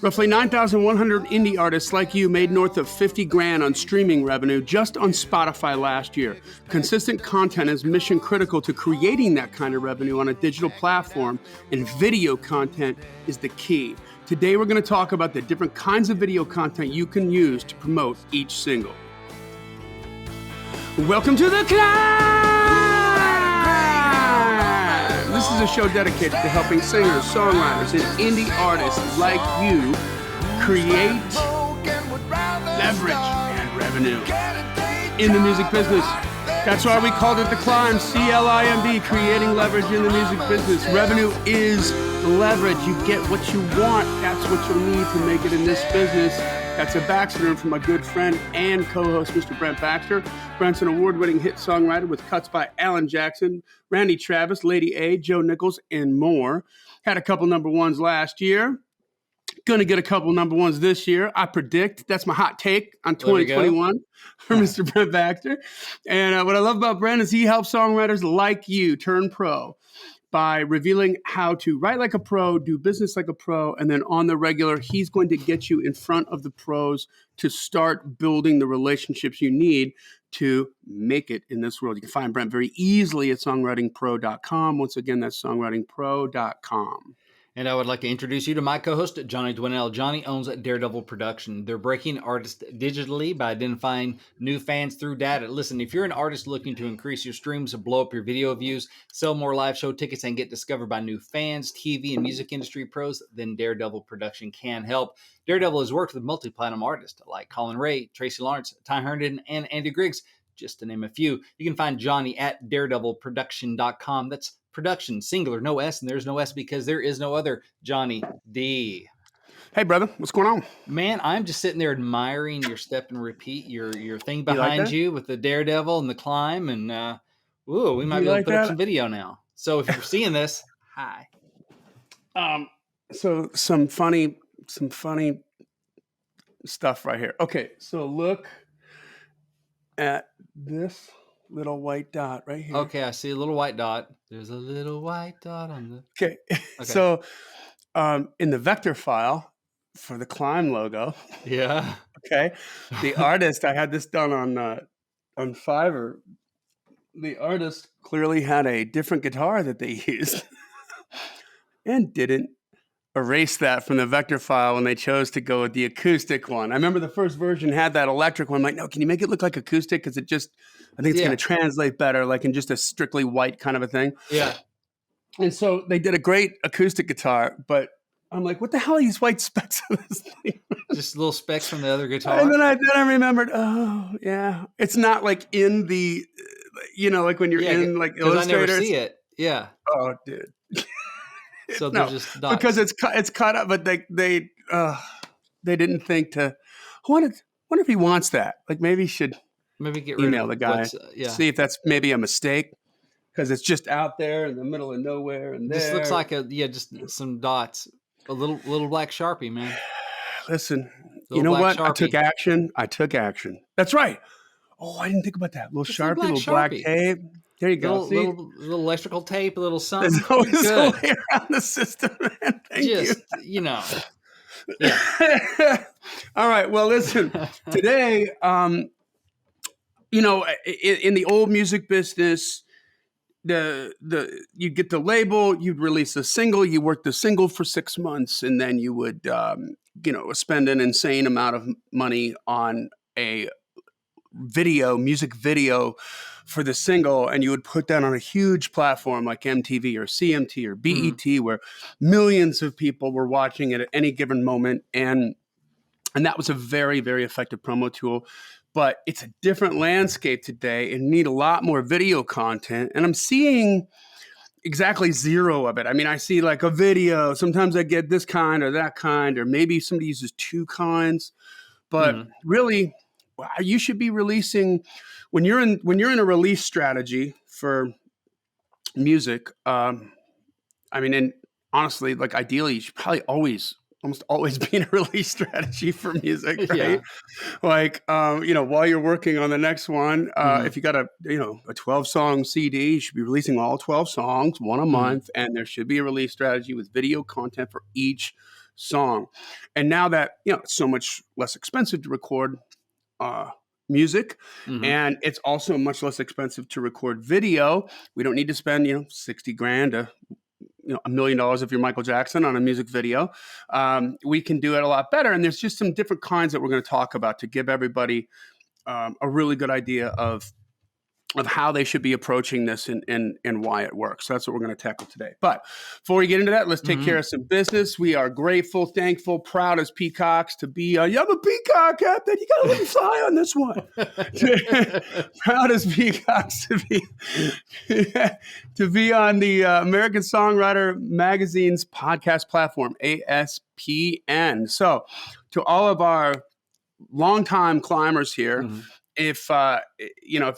Roughly 9,100 indie artists like you made north of 50 grand on streaming revenue just on Spotify last year. Consistent content is mission critical to creating that kind of revenue on a digital platform, and video content is the key. Today we're going to talk about the different kinds of video content you can use to promote each single. Welcome to the C.L.I.M.B! This is a show dedicated to helping singers, songwriters, and indie artists like you create, leverage, and revenue in the music business. That's why we called it the C.L.I.M.B, C.L.I.M.B, creating leverage in the music business. Revenue is leverage. You get what you want. That's what you'll need to make it in this business. That's a Baxter from my good friend and co-host, Mr. Brent Baxter. Brent's an award-winning hit songwriter with cuts by Alan Jackson, Randy Travis, Lady A, Joe Nichols, and more. Had a couple number ones last year. Going to get a couple number ones this year. I predict. That's my hot take on 2021 for Mr. Brent Baxter. And what I love about Brent is he helps songwriters like you turn pro by revealing how to write like a pro, do business like a pro, and then on the regular, he's going to get you in front of the pros to start building the relationships you need to make it in this world. You can find Brent very easily at songwritingpro.com. Once again, that's songwritingpro.com. And I would like to introduce you to my co-host, Johnny Dwinell. Johnny owns Daredevil Production. They're breaking artists digitally by identifying new fans through data. Listen, if you're an artist looking to increase your streams, blow up your video views, sell more live show tickets, and get discovered by new fans, TV and music industry pros, then Daredevil Production can help. Daredevil has worked with multi-platinum artists like Colin Ray, Tracy Lawrence, Ty Herndon, and Andy Griggs, just to name a few. You can find Johnny at daredevilproduction.com. That's production, singular, no S, and there's no S because there is no other Johnny D. Hey, brother, what's going on? Man, I'm just sitting there admiring your step and repeat, your thing behind you with the Daredevil and the climb, and we might be able to put up some video now. So if you're seeing this, hi. So some funny stuff right here. Okay, so look at this little white dot right here. Okay, I see a little white dot. There's a little white dot on the... Okay. So in the vector file for the C.L.I.M.B logo. Yeah. Okay. The artist, I had this done on Fiverr. The artist clearly had a different guitar that they used and didn't erase that from the vector file when they chose to go with the acoustic one. I remember the first version had that electric one. I'm like, no, can you make it look like acoustic? Because I think it's going to translate better, like in just a strictly white kind of a thing. Yeah. And so they did a great acoustic guitar, but I'm like, what the hell are these white specks on this thing? Just little specks from the other guitar. And then I remembered, oh, yeah. It's not like in the, like when you're in like Illustrator. I never see it. Yeah. Oh, dude. So they're just dots. Because it's cut up, but they didn't think to. I wonder if he wants that. Like maybe he should get email the guy, see if that's maybe a mistake because it's just out there in the middle of nowhere. And this looks like just some dots, a little black Sharpie, man. Listen, you know what? Sharpie. I took action. That's right. Oh, I didn't think about that. Little Sharpie, little black tape. There you go. Little electrical tape, a little something. There's always a way around the system, man. Thank you. Yeah. All right. Well, listen, today, in the old music business, you'd get the label, you'd release a single, you work the single for 6 months, and then you would, spend an insane amount of money on a music video for the single, and you would put that on a huge platform like MTV or CMT or BET, where millions of people were watching it at any given moment, and that was a very, very effective promo tool. But it's a different landscape today, and need a lot more video content. And I'm seeing exactly zero of it. I mean, I see like a video. Sometimes I get this kind or that kind, or maybe somebody uses two kinds. But really, you should be releasing when you're in a release strategy for music. And honestly, like ideally, you should probably almost always be in a release strategy for music, right? Yeah. Like, while you're working on the next one, if you got a 12-song CD, you should be releasing all 12 songs, one a month, and there should be a release strategy with video content for each song. And now that, it's so much less expensive to record music, and it's also much less expensive to record video. We don't need to spend, $60,000 to $1 million if you're Michael Jackson on a music video. We can do it a lot better. And there's just some different kinds that we're going to talk about to give everybody a really good idea of how they should be approaching this and why it works. So that's what we're going to tackle today. But before we get into that, let's take care of some business. We are grateful, thankful, proud as peacocks to be you have a peacock, Captain. You got to let me fly on this one. Proud as peacocks to be on the American Songwriter Magazine's podcast platform, ASPN. So to all of our longtime climbers here, if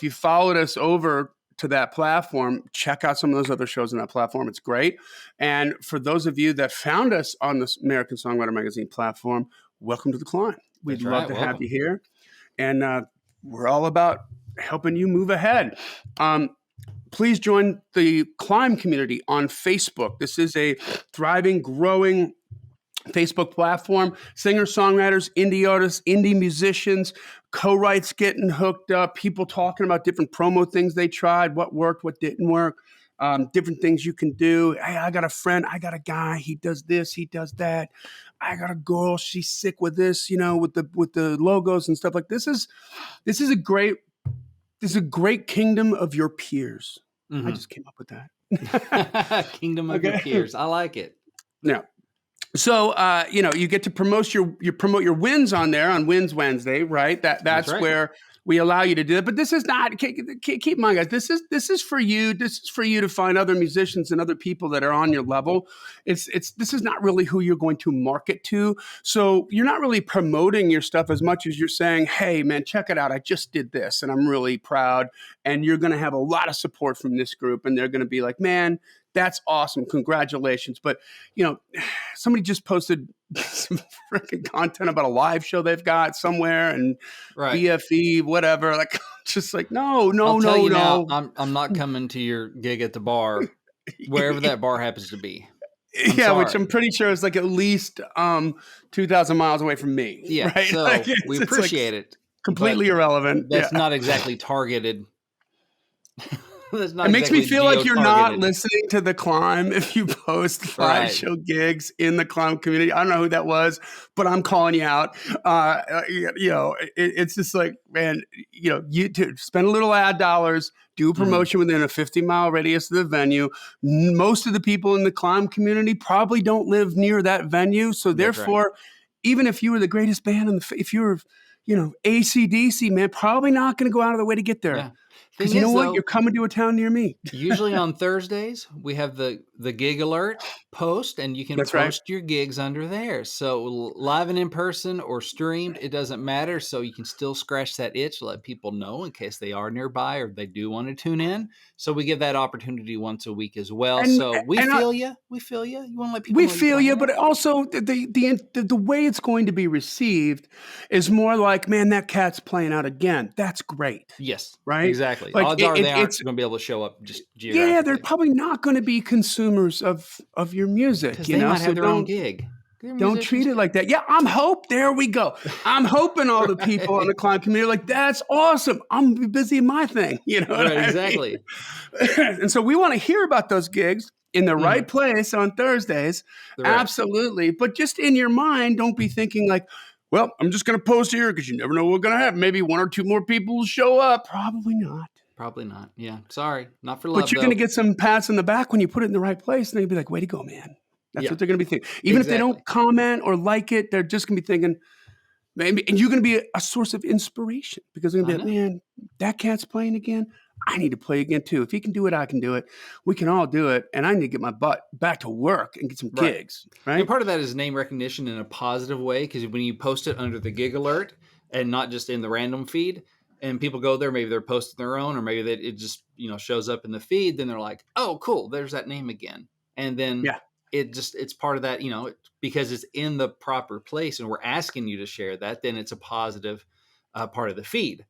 you followed us over to that platform, check out some of those other shows on that platform. It's great. And for those of you that found us on this American Songwriter Magazine platform, welcome to the climb. We'd love to have you here. And we're all about helping you move ahead. Please join the Climb community on Facebook. This is a thriving, growing Facebook platform. Singers, songwriters, indie artists, indie musicians, co-writes getting hooked up, people talking about different promo things they tried, what worked, what didn't work, different things you can do. Hey, I got a friend, I got a guy, he does this, he does that. I got a girl, she's sick with this, with the logos and stuff. Like this is a great kingdom of your peers. I just came up with that. Kingdom of your peers. I like it. Yeah. So, you get to promote your wins on there on Wins Wednesday, right? That's right. Where we allow you to do it. But this is not, keep in mind, guys, this is for you. This is for you to find other musicians and other people that are on your level. This is not really who you're going to market to. So you're not really promoting your stuff as much as you're saying, hey, man, check it out. I just did this and I'm really proud. And you're going to have a lot of support from this group. And they're going to be like, man, that's awesome. Congratulations. But, somebody just posted some freaking content about a live show they've got somewhere and BFE, whatever. Like, just like, no. Now, I'm not coming to your gig at the bar, wherever that bar happens to be. Which I'm pretty sure is like at least 2,000 miles away from me. Yeah. Right? So we appreciate it. Completely irrelevant. That's not exactly targeted. It makes me feel like you're not listening to the Climb if you post live show gigs in the Climb community. I don't know who that was, but I'm calling you out. It's just like, man, you to spend a little ad dollars, do a promotion within a 50-mile radius of the venue. Most of the people in the Climb community probably don't live near that venue. So therefore, even if you were the greatest band if you were, AC/DC, man, probably not going to go out of the way to get there. Yeah. Because you know what? You're coming to a town near me. Usually on Thursdays, we have the gig alert post, and you can post your gigs under there. So live and in person or streamed, it doesn't matter. So you can still scratch that itch to let people know in case they are nearby or they do want to tune in. So we give that opportunity once a week as well. So we feel you. We feel you. You want to let people know. We feel you, but also the way it's going to be received is more like, man, that cat's playing out again. That's great. Yes. Right? Exactly. Like odds are they aren't going to be able to show up just geographically. Yeah, they're probably not going to be consumers of your music. Because they might have their own gig. Don't treat it like that. Yeah, there we go. I'm hoping all the people in the Climb community are like, that's awesome. I'm busy in my thing. Exactly. And so we want to hear about those gigs in the right place on Thursdays. Absolutely. But just in your mind, don't be thinking like, well, I'm just going to post here because you never know what's going to happen. Maybe one or two more people will show up. Probably not. Probably not. Yeah. Sorry. Not for love, But you're going to get some pats in the back when you put it in the right place. And they'll be like, way to go, man. That's what they're going to be thinking. Even if they don't comment or like it, they're just going to be thinking, maybe, and you're going to be a source of inspiration because they're going to be like, man, that cat's playing again. I need to play again too. If he can do it, I can do it. We can all do it. And I need to get my butt back to work and get some gigs. Right. And part of that is name recognition in a positive way. Because when you post it under the gig alert and not just in the random feed, and people go there, maybe they're posting their own, or maybe it just, shows up in the feed. Then they're like, oh, cool. There's that name again. And then it's part of that, because it's in the proper place and we're asking you to share that, then it's a positive part of the feed.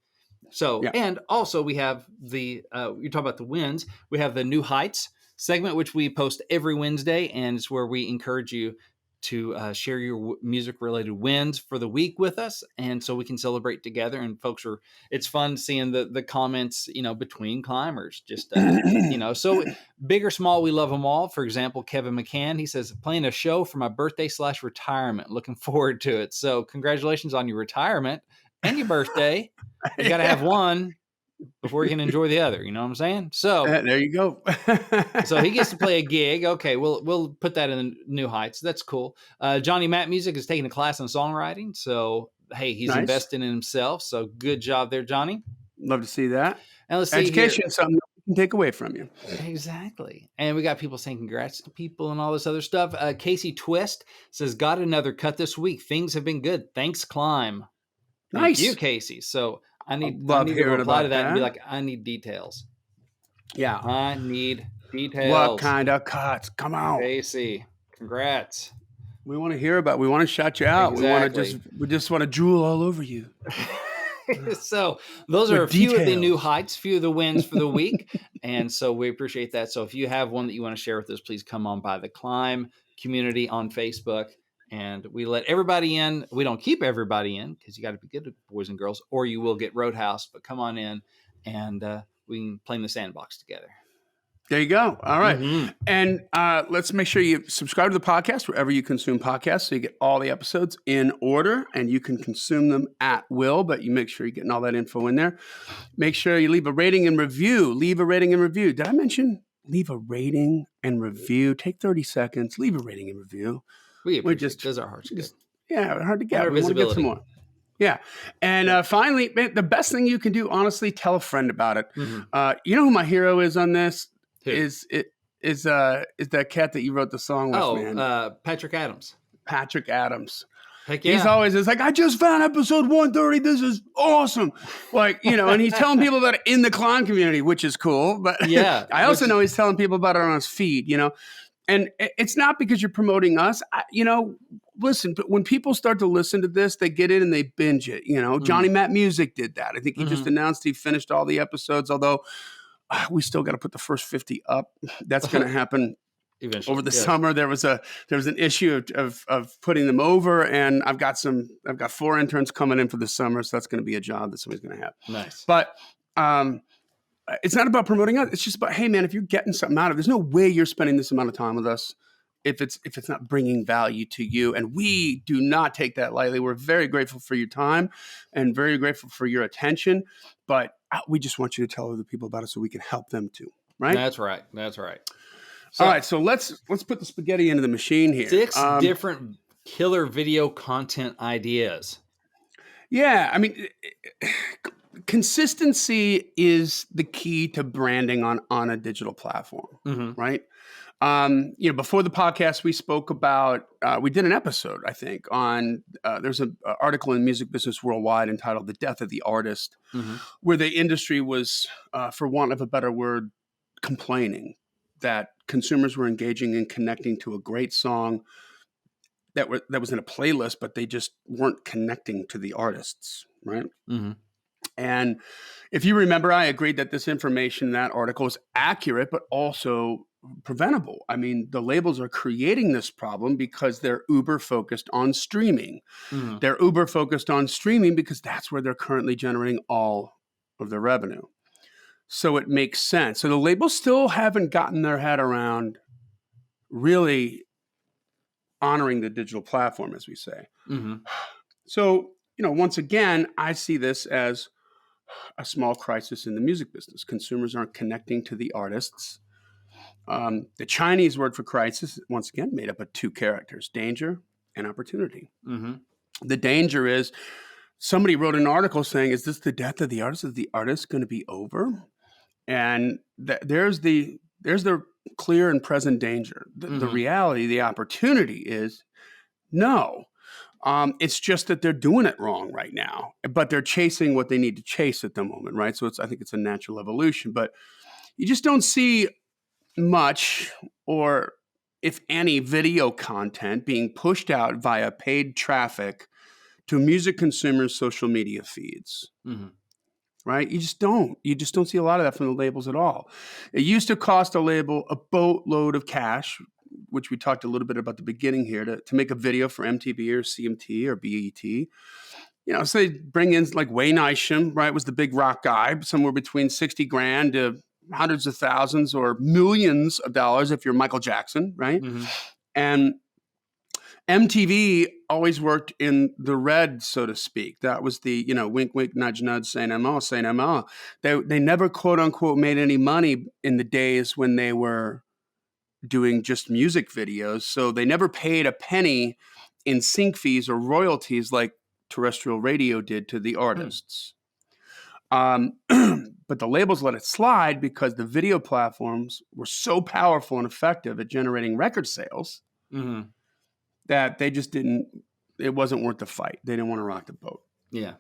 So, and also we have you talk about the wins, we have the New Heights segment, which we post every Wednesday. And it's where we encourage you to share your music-related wins for the week with us, and so we can celebrate together. And folks it's fun seeing the comments, between climbers. Just so big or small, we love them all. For example, Kevin McCann, he says, playing a show for my birthday/retirement. Looking forward to it. So congratulations on your retirement and your birthday. You got to have one before you can enjoy the other. You know what I'm saying? So there you go. so he gets to play a gig. Okay, we'll put that in new heights. That's cool. Johnny Matt Music is taking a class in songwriting. So hey, he's Nice. investing in himself. So good job there, Johnny. Love to see that. And let's see Education here. is something we can take away from you. Exactly. And we got people saying congrats to people and all this other stuff. Casey Twist says, got another cut this week. Things have been good. Thanks, C.L.I.M.B. Thank Nice. you, Casey. So I need to hearing reply about to that and be that. like, I need details. Yeah. I need details. What kind of cuts? Come on. Casey, congrats. We want to hear about. We want to shout you out. Exactly. We just want to drool all over you. So those are a few of the details. new heights, few of the wins for the week. And so we appreciate that. So if you have one that you want to share with us, please come on by the C.L.I.M.B community on Facebook. And we let everybody in. We don't keep everybody in because you got to be good, boys and girls, or you will get roadhouse. But come on in and we can play in the sandbox together. There you go. All right. Mm-hmm. And let's make sure you subscribe to the podcast wherever you consume podcasts so you get all the episodes in order and you can consume them at will, but you make sure you're getting all that info in there. Make sure you leave a rating and review. Leave a rating and review. Did I mention leave a rating and review? Take 30 seconds. Leave a rating and review. We appreciate does our hearts good. Yeah, hard to get. We want to get some more. Yeah. And finally, man, the best thing you can do, honestly, tell a friend about it. Mm-hmm. You know who my hero is on this? Who? Is that cat that you wrote the song with, man? Patrick Adams. Patrick Adams. Heck yeah. He's always it's like, I just found episode 130. This is awesome. Like, and he's telling people about it in the C.L.I.M.B community, which is cool. But yeah, I also know he's telling people about it on his feed, And it's not because you're promoting us. Listen, but when people start to listen to this, they get in and they binge it. Johnny Matt Music did that. I think he just announced he finished all the episodes, although we still got to put the first 50 up. That's going to happen eventually. Over the summer. There was an issue of putting them over, and I've got 4 interns coming in for the summer, so that's going to be a job that somebody's going to have. Nice. But it's not about promoting us. It's just about, hey man, if you're getting something out of it, there's no way you're spending this amount of time with us if it's not bringing value to you. And we do not take that lightly. We're very grateful for your time and very grateful for your attention. But we just want you to tell other people about it so we can help them too. Right? That's right. So, all right. So let's put the spaghetti into the machine here. 6 different killer video content ideas. Yeah. I mean, consistency is the key to branding on a digital platform, right? Before the podcast, we spoke about, we did an episode, I think, on, there's an article in Music Business Worldwide entitled The Death of the Artist, where the industry was, for want of a better word, complaining that consumers were engaging and connecting to a great song that was in a playlist, but they just weren't connecting to the artists, right? And if you remember, I agreed that this information in that article is accurate, but also preventable. I mean, the labels are creating this problem because they're uber focused on streaming. They're uber focused on streaming because that's where they're currently generating all of their revenue. So it makes sense. So the labels still haven't gotten their head around really honoring the digital platform, as we say. So, once again, I see this as a small crisis in the music business. Consumers aren't connecting to the artists. The Chinese word for crisis, once again, made up of 2 characters, danger and opportunity. The danger is somebody wrote an article saying, is this the death of the artist? Is the artist going to be over? And there's the clear and present danger. The reality, the opportunity is no. It's just that they're doing it wrong right now, but they're chasing what they need to chase at the moment, right? So I think it's a natural evolution, but you just don't see much or, if any, video content being pushed out via paid traffic to music consumers' social media feeds. Right? You just don't see a lot of that from the labels at all. It used to cost a label a boatload of cash, which we talked a little bit about the beginning here, to make a video for MTV or CMT or BET. So they bring in like Wayne Isham, right? Was the big rock guy, somewhere between 60 grand to hundreds of thousands or millions of dollars if you're Michael Jackson, right? Mm-hmm. And MTV always worked in the red, so to speak. That was the, wink, wink, nudge, nudge, Saint Mo, Saint Mo. They never, quote unquote, made any money in the days when they were doing just music videos. So they never paid a penny in sync fees or royalties like terrestrial radio did to the artists. But the labels let it slide because the video platforms were so powerful and effective at generating record sales that they just didn't, it wasn't worth the fight. They didn't want to rock the boat. Yeah.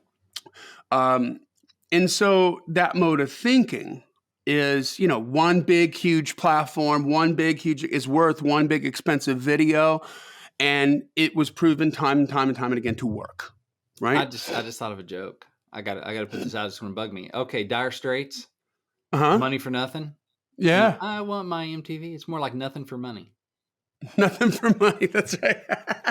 And so that mode of thinking is, one big, huge platform, one big, huge is worth one big, expensive video. And it was proven time and time again to work. Right. I just thought of a joke. I got to put this out. It's going to bug me. Okay. Dire Straits. Money for nothing. Yeah. I want my MTV. It's more like nothing for money. Nothing for money. That's right.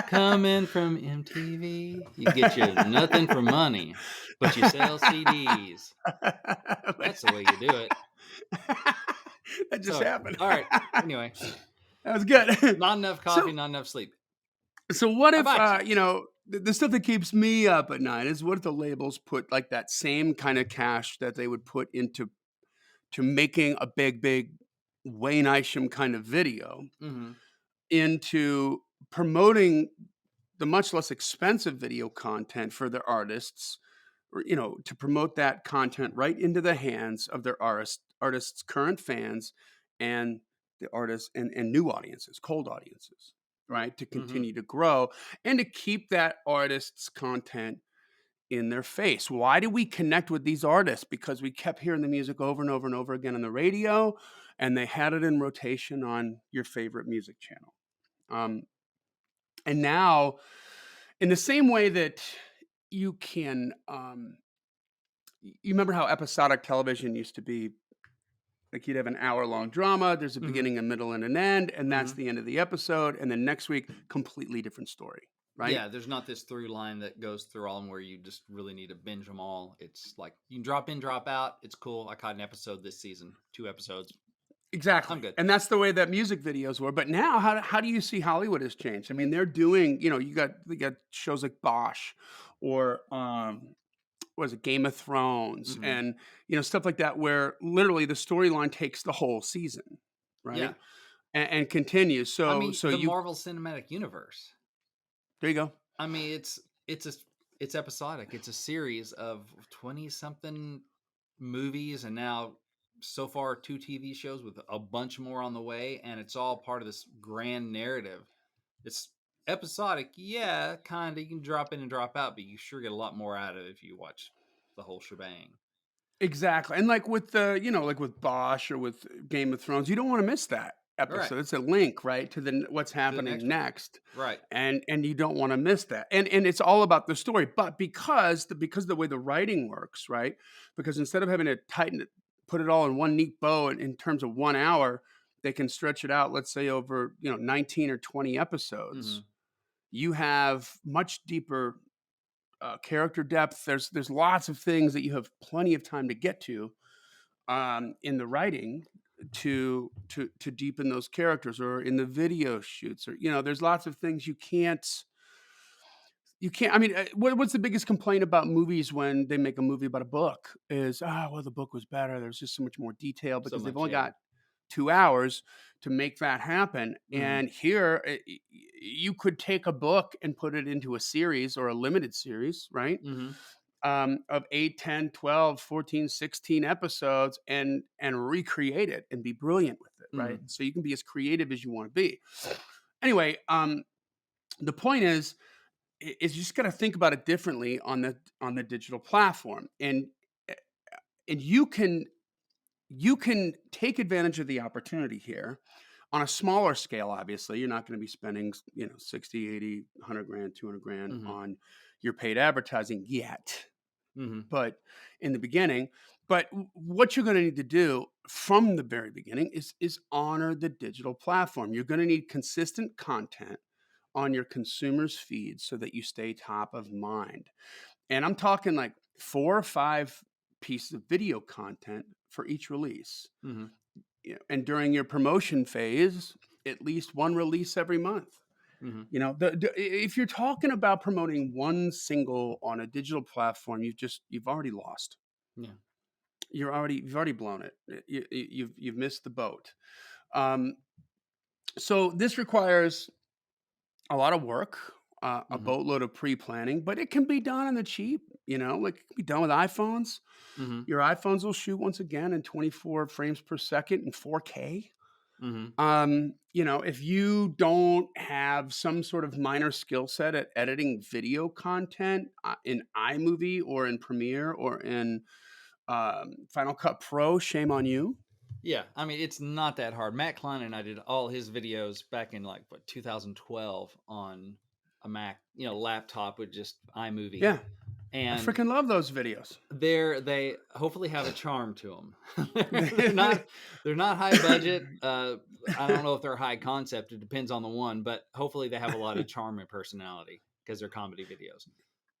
Coming from MTV, you get your nothing for money, but you sell CDs. That's the way you do it. That just happened. All right. Anyway, that was good. Not enough coffee, not enough sleep. So what if the stuff that keeps me up at night is what if the labels put like that same kind of cash that they would put into making a big Wayne Isham kind of video into promoting the much less expensive video content for their artists, or, to promote that content right into the hands of their artists' current fans and the artists and new audiences, cold audiences, right? To continue to grow and to keep that artist's content in their face. Why do we connect with these artists? Because we kept hearing the music over and over and over again on the radio, and they had it in rotation on your favorite music channel. And now, in the same way that you can, you remember how episodic television used to be? Like you'd have an hour-long drama, there's a beginning, a middle, and an end, and that's the end of the episode. And then next week, completely different story, right? Yeah, there's not this through line that goes through all of them where you just really need to binge them all. It's like you can drop in, drop out. It's cool. I caught an episode this season, 2 episodes. Exactly. I'm good. And that's the way that music videos were. But now, how do you see Hollywood has changed? I mean, they're doing, you got shows like Bosch or was it Game of Thrones and stuff like that, where literally the storyline takes the whole season, right? Yeah. And continues. So, I mean, the Marvel Cinematic Universe. There you go. I mean, it's episodic. It's a series of 20-something movies, and now so far 2 TV shows with a bunch more on the way, and it's all part of this grand narrative. It's episodic, yeah, kind of. You can drop in and drop out, but you sure get a lot more out of it if you watch the whole shebang. Exactly. And like with like with Bosch or with Game of Thrones, you don't want to miss that episode. Right. It's a link, right, to what's happening next. Right. And you don't want to miss that. And it's all about the story. But because the way the writing works, right? Because instead of having to put it all in one neat bow in terms of 1 hour, they can stretch it out, let's say over, 19 or 20 episodes. You have much deeper character depth. There's lots of things that you have plenty of time to get to in the writing to deepen those characters, or in the video shoots, or there's lots of things you can't. I mean, what's the biggest complaint about movies when they make a movie about a book is, well, the book was better. There's just so much more detail because they've only got 2 hours to make that happen. And here, you could take a book and put it into a series or a limited series, right? Of 8, 10, 12, 14, 16 episodes and recreate it and be brilliant with it, right? So you can be as creative as you want to be. Anyway, the point is you just got to think about it differently on the digital platform. And you can take advantage of the opportunity here on a smaller scale. Obviously, you're not going to be spending, 60, 80, 100 grand, 200 grand on your paid advertising yet. Mm-hmm. but in the beginning. But what you're going to need to do from the very beginning is honor the digital platform. You're going to need consistent content on your consumers' feeds so that you stay top of mind. And I'm talking like 4 or 5 pieces of video content for each release. Mm-hmm. And during your promotion phase, at least one release every month. Mm-hmm. If you're talking about promoting one single on a digital platform, you've already lost. Yeah. You've already blown it. You've missed the boat. Um, so this requires a lot of work, a Mm-hmm. boatload of pre-planning, but it can be done on the cheap. Like it can be done with iPhones. Mm-hmm. Your iPhones will shoot once again in 24 frames per second in 4K. Mm-hmm. If you don't have some sort of minor skill set at editing video content in iMovie or in Premiere or in Final Cut Pro, shame on you. Yeah, I mean, it's not that hard. Matt Klein and I did all his videos back in 2012 on a Mac, laptop with just iMovie, Yeah, I and freaking love those videos. they hopefully have a charm to them. they're not high budget. I don't know if they're high concept. It depends on the one, but hopefully they have a lot of charm and personality because they're comedy videos.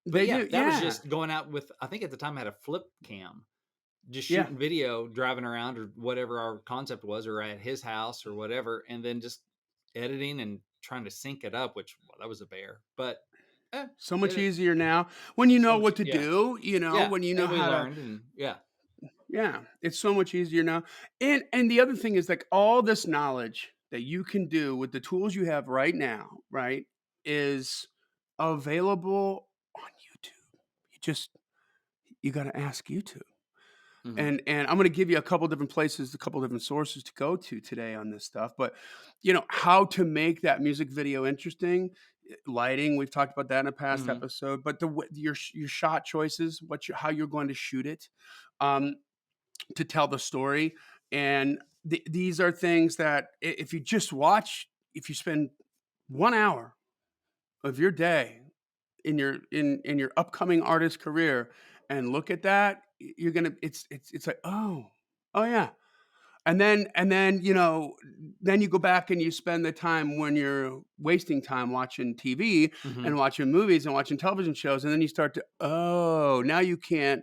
But They yeah, do, that was yeah, just going out with. I think at the time I had a flip cam, just yeah. shooting video, driving around or whatever our concept was, or at his house or whatever, and then just editing and trying to sync it up, which that was a bear, but So did much it easier now when you so know much. what to Yeah, do. yeah, When you know and we how to. learned, and yeah. Yeah, it's so much easier now. And the other thing is like all this knowledge that you can do with the tools you have right now, right, is available on YouTube. You got to ask YouTube. Mm-hmm. And I'm going to give you a couple different places, a couple different sources to go to today on this stuff. But how to make that music video interesting, lighting. We've talked about that in a past Mm-hmm. episode. But your shot choices, how you're going to shoot it, to tell the story, and these are things that if you just watch, if you spend 1 hour of your day in your upcoming artist career and look at that, you're gonna it's like, oh yeah. And then then you go back and you spend the time when you're wasting time watching TV Mm-hmm. and watching movies and watching television shows, and then you start to, now you can't.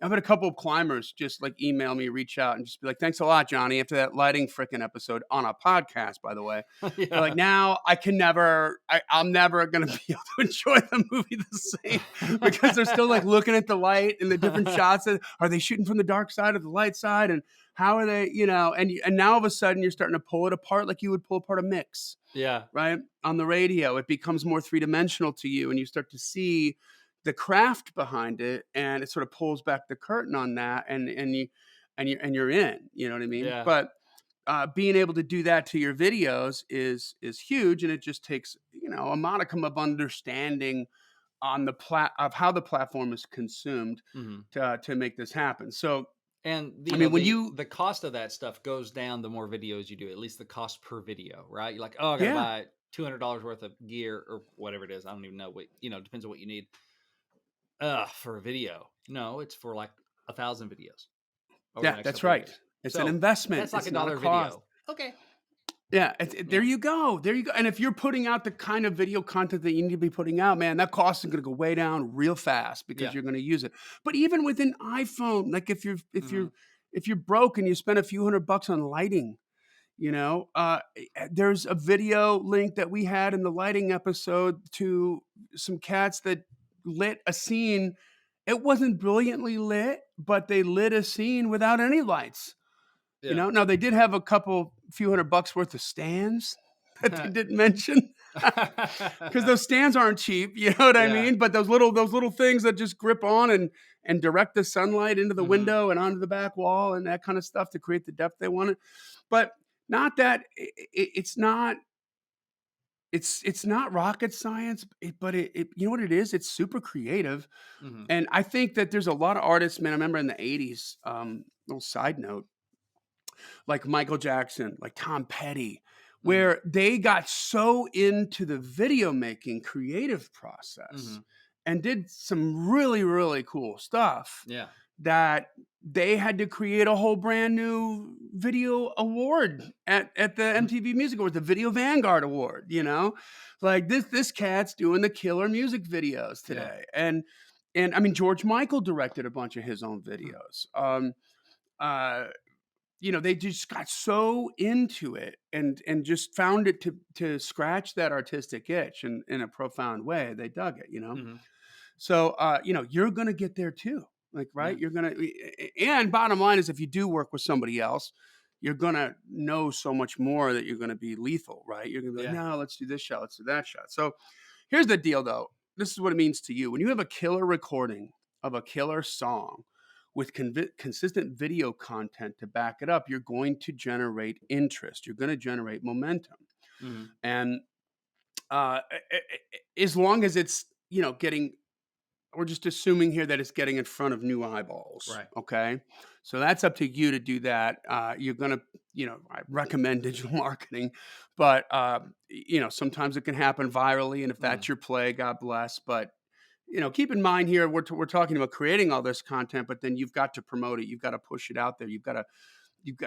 I've had a couple of climbers just like email me, reach out, and just be like, "Thanks a lot, Johnny." After that lighting frickin' episode on a podcast, by the way, they're like, Yeah. "Now I'm never gonna be able to enjoy the movie the same," because they're still like looking at the light and the different shots. Are they shooting from the dark side or the light side? And how are they, and now all of a sudden you're starting to pull it apart like you would pull apart a mix, Yeah. right? On the radio, it becomes more three-dimensional to you and you start to see the craft behind it, and it sort of pulls back the curtain on that, and you're in, you know what I mean? Yeah. But being able to do that to your videos is huge, and it just takes, a modicum of understanding on of how the platform is consumed Mm-hmm. to make this happen. So, And I mean, when you, the cost of that stuff goes down the more videos you do, at least the cost per video, right? You're like, oh, I gotta yeah. buy $200 worth of gear or whatever it is. I don't even know what, depends on what you need. For a video. No, it's for like 1,000 videos over the Yeah, next that's couple of right. years. It's an So investment. that's like It's a not a dollar cost. video. Okay. Yeah, there Yeah. you go. There you go. And if you're putting out the kind of video content that you need to be putting out, man, that cost is going to go way down real fast because Yeah. you're going to use it. But even with an iPhone, like if you're if Mm-hmm. you're if you're broke and you spend a few $100 on lighting, there's a video link that we had in the lighting episode to some cats that lit a scene. It wasn't brilliantly lit, but they lit a scene without any lights. Yeah. Now they did have a few $100 worth of stands that they didn't mention, because those stands aren't cheap. You know what I Yeah. mean? But those little things that just grip on and direct the sunlight into the Mm-hmm. window and onto the back wall and that kind of stuff to create the depth they wanted. But not that it's not. It's not rocket science, but you know what it is? It's super creative, Mm-hmm. and I think that there's a lot of artists. Man, I remember in the '80s. Little side note, like Michael Jackson, like Tom Petty, Mm-hmm. where they got so into the video making creative Mm-hmm. process and did some really, really cool stuff Yeah. that they had to create a whole brand new video award at the Mhm. MTV Music Awards, the Video Vanguard Award, you know? Like this cat's doing the killer music videos Yeah. today. And I mean George Michael directed a bunch of his own Hmm. videos. Uh they just got so into it and just found it to scratch that artistic itch in a profound way. They dug it, you know. Hmm. So you're gonna get there too. Like, Yeah. right? You're gonna and bottom line is if you do work with somebody else, you're gonna know so much more that you're gonna be lethal, right? You're gonna be like, Yeah. no, let's do this shot, let's do that shot. So here's the deal though. This is what it means to you. When you have a killer recording of a killer song with consistent video content to back it up, you're going to generate interest. You're going to generate momentum. Hmm. And as long as it's, getting, we're just assuming here that it's getting in front of new eyeballs. Right. Okay. So that's up to you to do that. You're going to, I recommend digital marketing, but, sometimes it can happen virally. And if Hmm. that's your play, God bless. But, keep in mind here, we're talking about creating all this content, but then you've got to promote it. You've got to push it out there. You've got, you've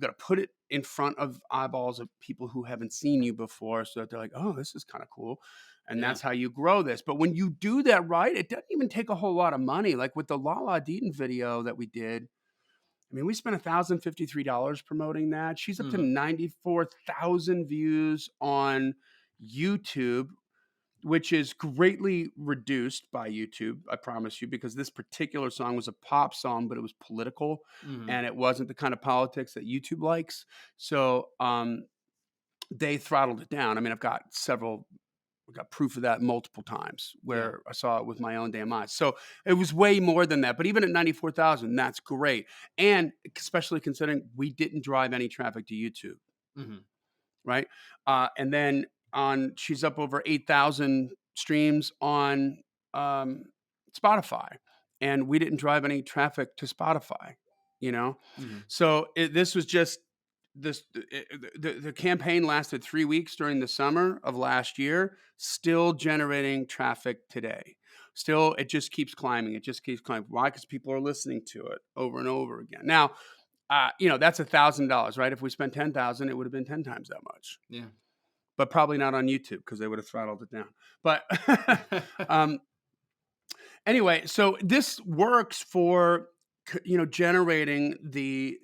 got to put it in front of eyeballs of people who haven't seen you before so that they're like, oh, this is kind of cool. And Yeah. that's how you grow this. But when you do that right, it doesn't even take a whole lot of money. Like with the Lala Deaton video that we did, I mean, we spent $1,053 promoting that. She's up to Hmm. 94,000 views on YouTube, which is greatly reduced by YouTube, I promise you, because this particular song was a pop song, but it was political Hmm. and it wasn't the kind of politics that YouTube likes. So they throttled it down. I mean, I got proof of that multiple times Yeah. where I saw it with my own damn eyes. So it was way more than that. But even at 94,000, that's great. And especially considering we didn't drive any traffic to YouTube, Hmm. right? And then she's up over 8,000 streams on um, Spotify, and we didn't drive any traffic to Spotify, you know. Hmm. So this was just the campaign lasted 3 weeks during the summer of last year, still generating traffic today. Still, it just keeps climbing. It just keeps climbing. Why? Because people are listening to it over and over again. Now, that's $1,000, right? If we spent 10,000, it would have been 10 times that much, Yeah. but probably not on YouTube because they would have throttled it down. But um, anyway, so this works for generating the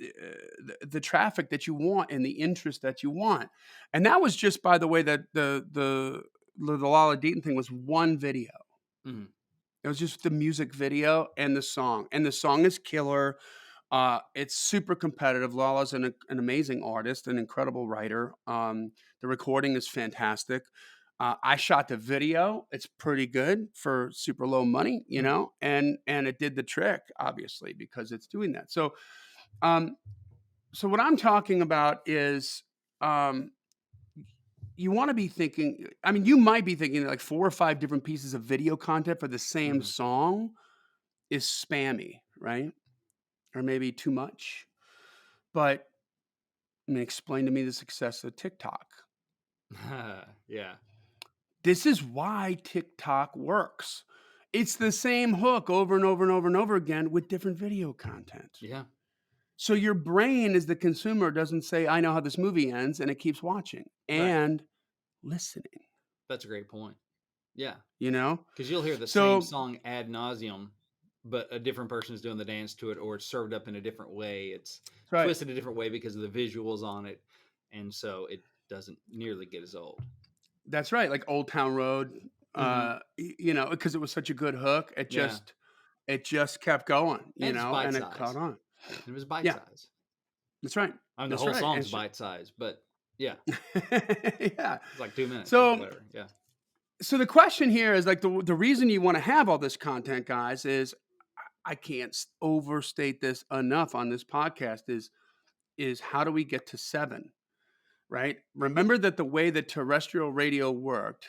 traffic that you want and the interest that you want, and that was just by the way that the Lala Deaton thing was one video. Hmm. It was just the music video and the song is killer. It's super competitive. Lala's an amazing artist, an incredible writer. The recording is fantastic. I shot the video. It's pretty good for super low money, Hmm. and it did the trick, obviously, because it's doing that. Um, so what I'm talking about is, um, you want to be thinking. I mean, you might be thinking that like 4 or 5 different pieces of video content for the same Hmm. song is spammy, right? Or maybe too much. But I mean, explain to me the success of TikTok. Yeah. This is why TikTok works. It's the same hook over and over and over and over again with different video content. Yeah. So your brain, as the consumer, doesn't say, I know how this movie ends, and it keeps watching Right. and listening, That's a great point. Yeah. you know? Because you'll hear the same So song ad nauseum, but a different person's doing the dance to it, or it's served up in a different way. It's that's right. twisted a different way because of the visuals on it, and so it doesn't nearly get as old. That's right. Like Old Town Road, Hmm. because it was such a good hook, Yeah, it just kept going, and it's bite and it caught size. on. It was bite Yeah, size. that's right. I mean, the That's whole right. song's bite size, but yeah, Yeah. it's like 2 minutes or So whatever. Yeah. so the question here is like the reason you want to have all this content, guys, is I can't overstate this enough on this podcast is how do we get to 7, right? Remember that the way that terrestrial radio worked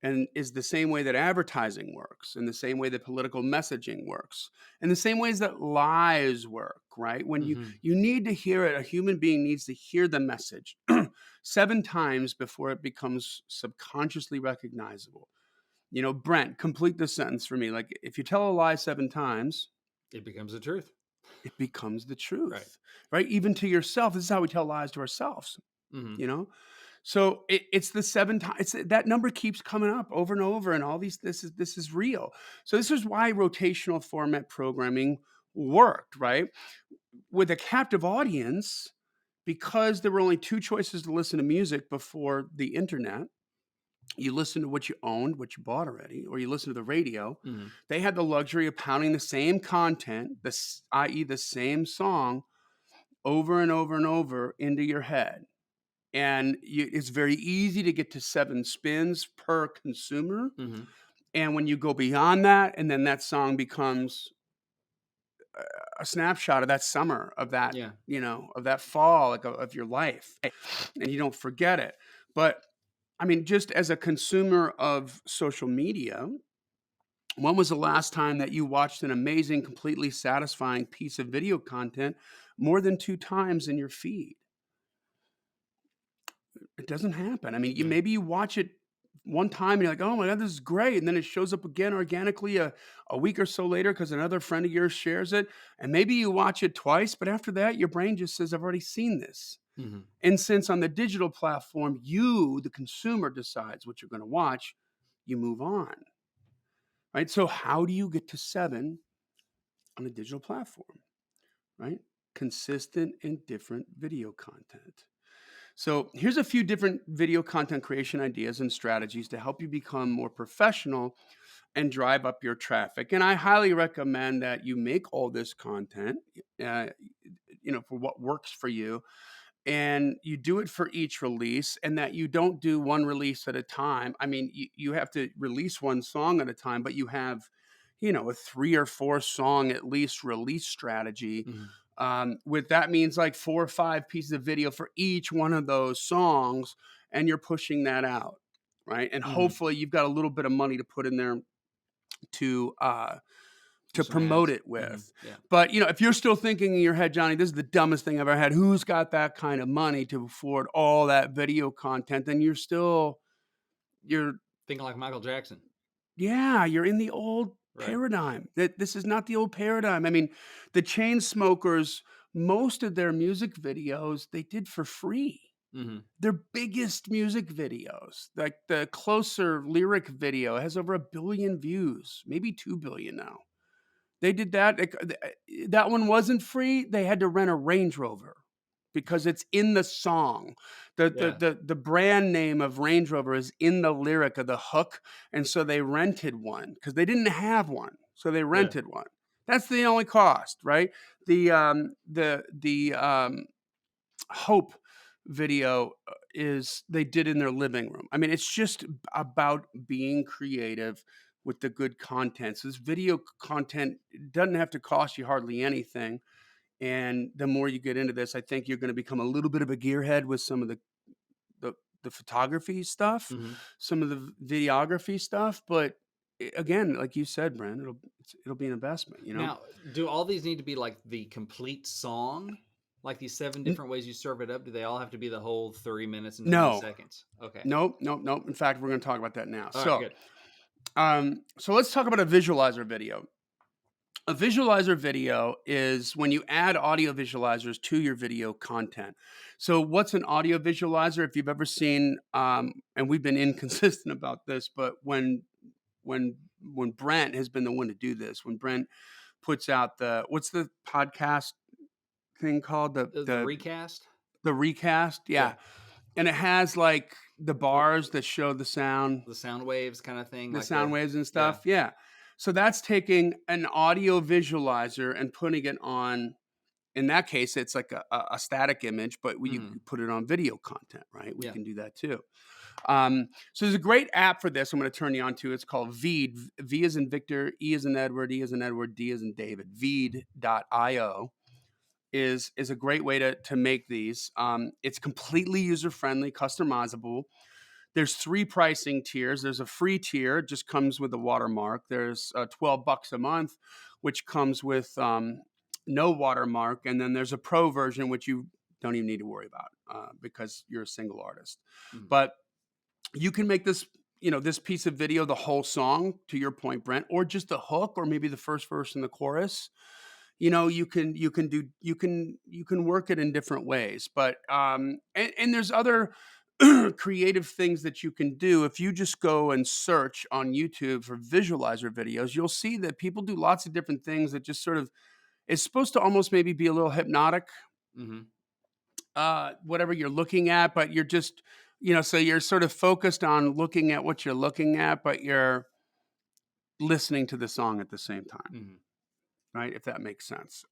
and is the same way that advertising works, and the same way that political messaging works, and the same ways that lies work, right? When you Hmm. you need to hear it, a human being needs to hear the message 7 times before it becomes subconsciously recognizable. Brent, complete this sentence for me. Like, if you tell a lie 7 times, It becomes the truth. it becomes the Right. truth, right? Even to yourself. This is how we tell lies to ourselves, Hmm. you know? So it's the 7 times. It's that number keeps coming up over and over, and all these. This is real. So this is why rotational format programming worked, right? With a captive audience, because there were only 2 choices to listen to music before the internet. You listen to what you owned, what you bought already, or you listen to the radio. Hmm. They had the luxury of pounding the same content, i.e., the same song, over and over and over into your head. And it's very easy to get to 7 spins per consumer. Hmm. And when you go beyond that, and then that song becomes a snapshot of that summer, of that, Yeah. of that fall, like of your life, and you don't forget it. But I mean, just as a consumer of social media, when was the last time that you watched an amazing, completely satisfying piece of video content more than 2 times in your feed? It doesn't happen. I mean, Yeah. maybe you watch it one time and you're like, "Oh my god, this is great," and then it shows up again organically a week or so later because another friend of yours shares it, and maybe you watch it twice, but after that, your brain just says, "I've already seen this." Hmm. And since on the digital platform, you, the consumer, decides what you're gonna watch, you move on, right? So how do you get to 7 on a digital platform, right? Consistent and different video content. So, here's a few different video content creation ideas and strategies to help you become more professional and drive up your traffic. And I highly recommend that you make all this content, uh, for what works for you, and you do it for each release, and that you don't do one release at a time. I mean, you have to release one song at a time, but you have, a 3 or 4 song at least release strategy. Hmm. With that means like 4 or 5 pieces of video for each one of those songs, and you're pushing that out, right? And Hmm. hopefully you've got a little bit of money to put in there to Do to some promote ads. it Hmm. with. Yeah. But, if you're still thinking in your head, Johnny, this is the dumbest thing I've ever had. Who's got that kind of money to afford all that video content? Then you're Thinking like Michael Jackson. yeah, you're in the old Right. paradigm. That this is not the old paradigm. I mean, the chain smokers, most of their music videos they did for free. Hmm. Their biggest music videos, like the Closer lyric video, has over 1 billion views, maybe 2 billion now. They did that. That one wasn't free. They had to rent a Range Rover because it's in the song. Yeah. The brand name of Range Rover is in the lyric of the hook, and so they rented one because they didn't have one, so they Yeah. rented one. That's the only cost, right? The Hope video is they did in their living room. I mean, it's just about being creative with the good content. So this video content doesn't have to cost you hardly anything. And the more you get into this, I think you're going to become a little bit of a gearhead with some of the, the photography stuff, Hmm. some of the videography stuff. But again, like you said, Brent, it'll be an investment. Now, do all these need to be like the complete song? Like these 7 N- different ways you serve it up? Do they all have to be the whole 30 minutes and 20 no, seconds? Okay. nope, nope, nope. In fact, we're going to talk about that now. All right, So good. So let's talk about a visualizer video. A visualizer video is when you add audio visualizers to your video content. So what's an audio visualizer? If you've ever seen, and we've been inconsistent about this, but when Brent has been the one to do this, when Brent puts out what's the podcast thing called, The recast? the recast, Yeah. yeah, and it has like the The bars that show the sound, the sound waves kind of thing, the like sound the waves and yeah. stuff, yeah. So that's taking an audio visualizer and putting it on. In that case, it's like a static image, but you Mhm. put it on video content, right? We Yeah. can do that too. So there's a great app for this. I'm going to turn you on to. It's called Veed. V is in Victor, E is in Edward, E is in Edward, D is in David. Veed.io is a great way to make these. It's completely user friendly, customizable. There's 3 pricing tiers. There's a free tier, it just comes with a watermark. There's $12 a month, which comes with no watermark, and then there's a pro version, which you don't even need to worry about because you're a single artist. Mhm. But you can make this this piece of video, the whole song, to your point, Brent, or just the hook, or maybe the first verse and the chorus. You can work it in different ways, but and there's other creative things that you can do. If you just go and search on YouTube for visualizer videos, you'll see that people do lots of different things that just sort of is supposed to almost maybe be a little hypnotic, Hmm. whatever you're looking at, but you're just, so you're sort of focused on looking at what you're looking at, but you're listening to the song at the same time, Hmm. right? If that makes sense.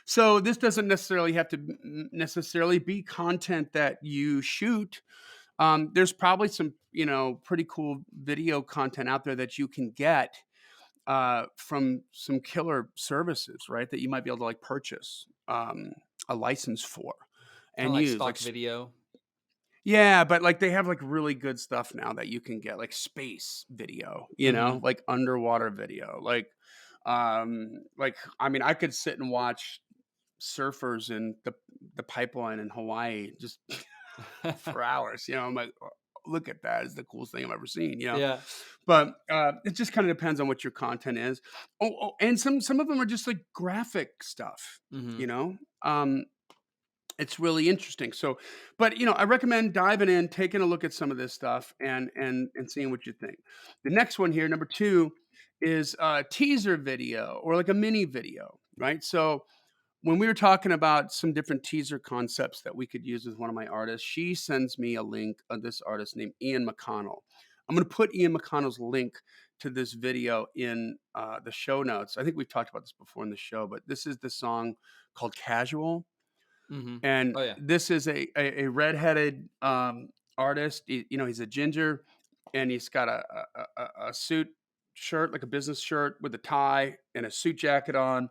So this doesn't necessarily have to necessarily be content that you shoot. There's probably some, pretty cool video content out there that you can get from some killer services, right? That you might be able to like purchase a license for Kind of and like use. stock video. Yeah, but like they have like really good stuff now that you can get, like space video, Hmm. like underwater video, like I mean, I could sit and watch surfers in the pipeline in Hawaii just for hours. I'm like, "Oh, look at that! It's the coolest thing I've ever seen." Yeah. But it just kind of depends on what your content is. And some of them are just like graphic stuff. Hmm. You know, it's really interesting. So, but I recommend diving in, taking a look at some of this stuff, and seeing what you think. The next one here, number two, is a teaser video or like a mini video, right? So when we were talking about some different teaser concepts that we could use with one of my artists, she sends me a link of this artist named Ian McConnell. I'm going to put Ian McConnell's link to this video in the show notes. I think we've talked about this before in the show, but this is the song called Casual. Hmm. And Oh yeah. this is a redheaded artist. He's a ginger, and he's got a suit shirt, like a business shirt with a tie and a suit jacket on,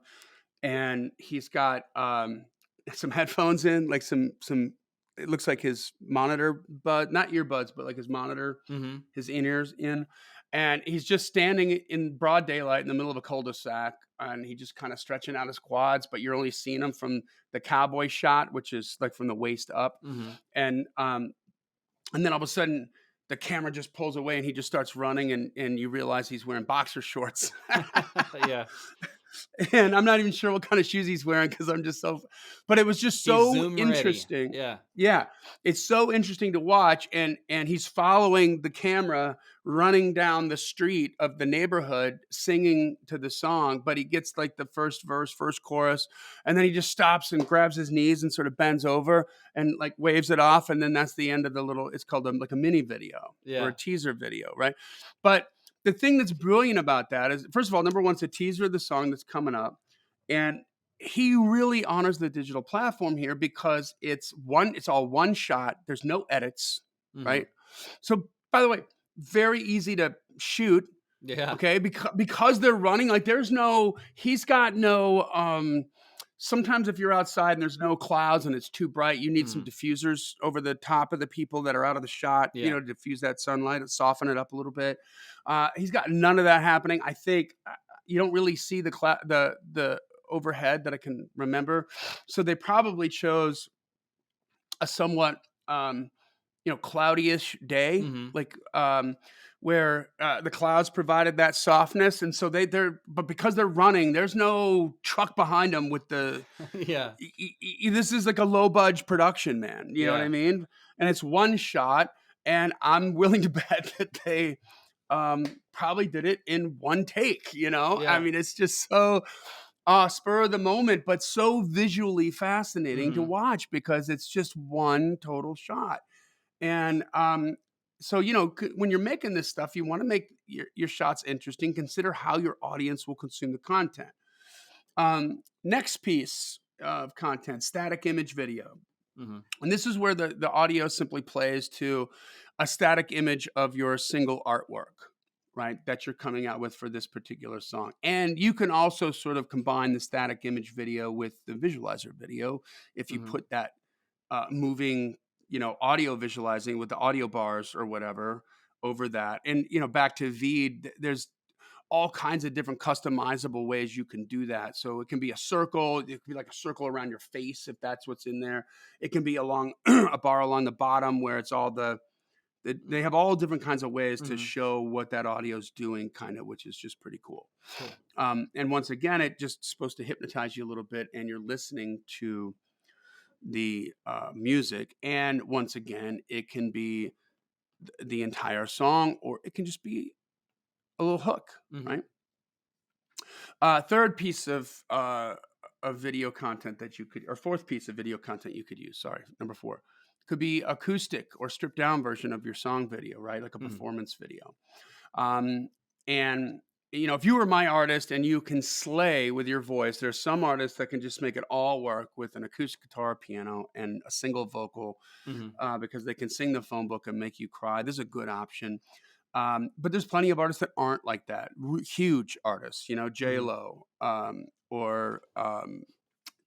and he's got some headphones in, like some. It looks like his monitor, but not earbuds, but like his monitor, Hmm. his in ears in, and he's just standing in broad daylight in the middle of a cul-de-sac, and he just kind of stretching out his quads, but you're only seeing him from the cowboy shot, which is like from the waist up, Hmm. and then all of a sudden the camera just pulls away and he just starts running, and you realize he's wearing boxer shorts. Yeah. And I'm not even sure what kind of shoes he's wearing because I'm just so, but it was just He's so Zoom ready. interesting. Yeah. Yeah, it's so interesting to watch, and he's following the camera running down the street of the neighborhood singing to the song, but he gets like the first verse, first chorus, and then he just stops and grabs his knees and sort of bends over and like waves it off, and then that's the end of the little, it's called like a mini video or a Yeah. teaser video, right? But the thing that's brilliant about that is, first of all, number one, it's a teaser of the song that's coming up, and he really honors the digital platform here because it's all one shot. There's no edits, Hmm. right? So, by the way, very easy to shoot. Yeah. Okay, because they're running, like he's got no sometimes if you're outside and there's no clouds and it's too bright, you need some Hmm. diffusers over the top of the people that are out of the shot, Yeah. to diffuse that sunlight and soften it up a little bit. He's got none of that happening. I think you don't really see the overhead that I can remember, so they probably chose a somewhat cloudyish day, Hmm. like where the clouds provided that softness, and so but because they're running, there's no truck behind them with the. Yeah. This is like a low budge production, man. You know what I Yeah. mean? And it's one shot, and I'm willing to bet that they probably did it in one take. I Yeah. mean, it's just so spur of the moment, but so visually fascinating to Hmm. watch because it's just one total shot. And so when you're making this stuff, you want to make your shots interesting. Consider how your audience will consume the content. Next piece of content: static image video. Hmm. And this is where the audio simply plays to a static image of your single artwork, right? That you're coming out with for this particular song. And you can also sort of combine the static image video with the visualizer video if you Hmm. put that moving, audio visualizing with the audio bars or whatever over that. And, back to Veed, there's all kinds of different customizable ways you can do that. So it can be a circle, it can be like a circle around your face if that's what's in there. It can be along a bar along the bottom where it's all the They have all different kinds of ways to Mhm. show what that audio is doing, kind of, which is just pretty cool. Cool. And once again, it just supposed to hypnotize you a little bit, and you're listening to the music. And once again, it can be the entire song, or it can just be a little hook, Mhm. right? Third piece of video content that you could, or fourth piece of video content you could use. Sorry, number four could be acoustic or stripped down version of your song video, right? Like a Mhm. performance video. Um, and if you were my artist and you can slay with your voice, there's some artists that can just make it all work with an acoustic guitar, piano, and a single vocal, Mhm. because they can sing the phone book and make you cry. This is a good option. But there's plenty of artists that aren't like that. Huge artists, J Mhm. Lo, or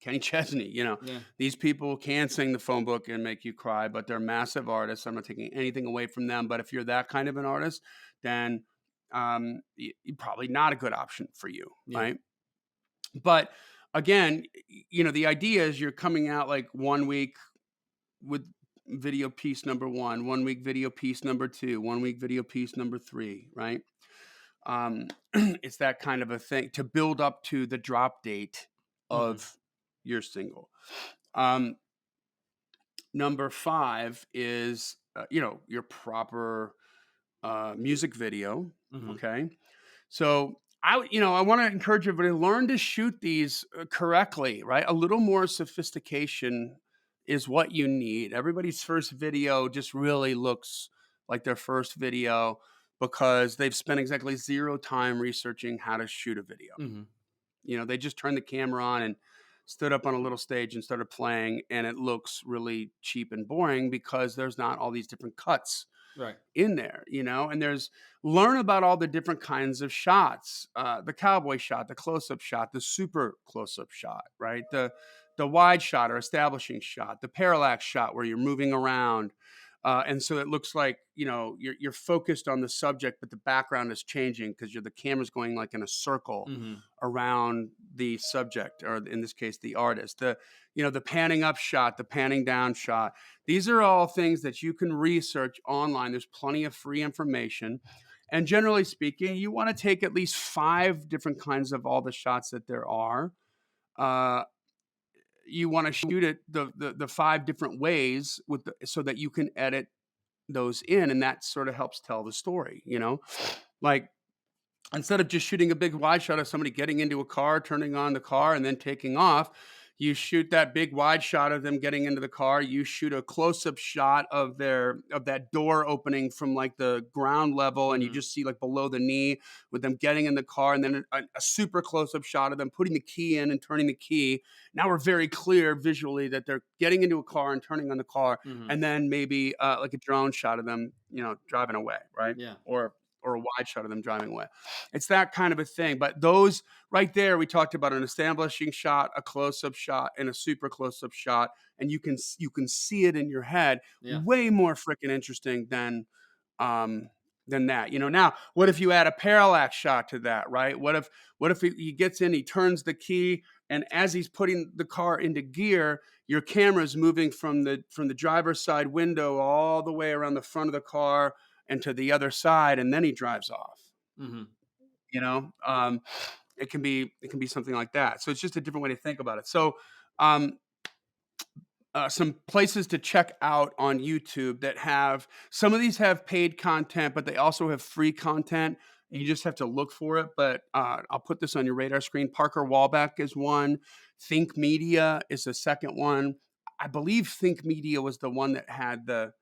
Kenny Chesney. Yeah. These people can sing the phone book and make you cry, but they're massive artists. I'm not taking anything away from them. But if you're that kind of an artist, then probably not a good option for you, Yeah. right? But again, the idea is you're coming out like 1 week with video piece number 1 week video piece number 2, 1 week video piece number 3, right? It's that kind of a thing to build up to the drop date Mhm. of your single. Um, Number 5 is your proper music video. Mhm. Okay, so I want to encourage everybody to learn to shoot these correctly, right? A little more sophistication is what you need. Everybody's first video just really looks like their first video because they've spent exactly 0 time researching how to shoot a video. Mhm. They just turned the camera on and stood up on a little stage and started playing, and it looks really cheap and boring because there's not all these different cuts Right. in there, and there's learn about all the different kinds of shots, the cowboy shot, the close-up shot, the super close-up shot, right? The wide shot or establishing shot, the parallax shot where you're moving around. And so it looks like you're focused on the subject, but the background is changing because the camera's going like in a circle Mhm. around the subject, or in this case, the artist. The panning up shot, the panning down shot. These are all things that you can research online. There's plenty of free information. And generally speaking, you want to take at least 5 different kinds of all the shots that there are. Uh, you want to shoot it the 5 different ways so that you can edit those in, and that sort of helps tell the story. Like, instead of just shooting a big wide shot of somebody getting into a car, turning on the car, and then taking off, you shoot that big wide shot of them getting into the car. You shoot a close-up shot of that door opening from like the ground level, and you Mhm. just see like below the knee with them getting in the car, and then a super close-up shot of them putting the key in and turning the key. Now we're very clear visually that they're getting into a car and turning on the car, Mhm. and then maybe like a drone shot of them, driving away, right? Yeah. Or a wide shot of them driving away. It's that kind of a thing. But those right there, we talked about an establishing shot, a close-up shot, and a super close-up shot, and you can see it in your head. Yeah. Way more freaking interesting than that. Now, what if you add a parallax shot to that, right? What if he gets in, he turns the key, and as he's putting the car into gear, your camera's moving from the driver's side window all the way around the front of the car and to the other side, and then he drives off. Mhm. You know, it can be something like that. So it's just a different way to think about it. So, um, some places to check out on YouTube that have some of these have paid content, but they also have free content. And you just have to look for it. But I'll put this on your radar screen. Parker Wallback is one. Think Media is the second one. I believe Think Media was the one that had the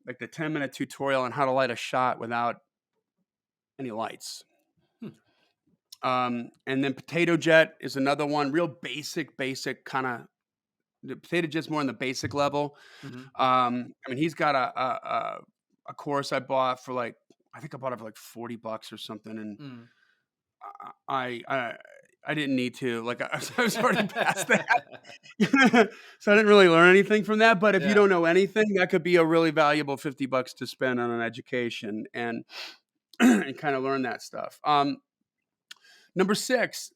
10-minute tutorial on how to light a shot without any lights. Hmm. And then Potato Jet is another one, real basic kind of. The Potato Jet's more on the basic level. Mhm. I mean, he's got a course I bought for like, I think I bought it for like $40 or something, and Mhm. I I, I didn't need to. Like, I was already past that, so I didn't really learn anything from that. But if you Yeah. don't know anything, that could be a really valuable $50 to spend on an education and and kind of learn that stuff. Number 6,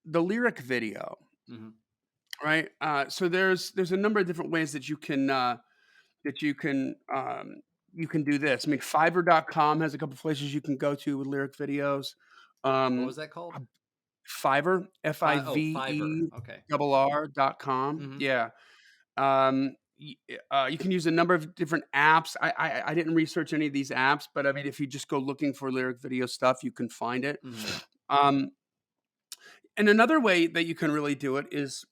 the lyric video, Mhm. right? So there's a number of different ways that you can you can do this. I mean, Fiverr.com has a couple places you can go to with lyric videos. What Um, was that called? Fiverr, Fiverr. Okay. Fiverr.com. Mhm. Yeah. You can use a number of different apps. I didn't research any of these apps, but I mean, if you just go looking for lyric video stuff, you can find it. Mhm. Um, and another way that you can really do it is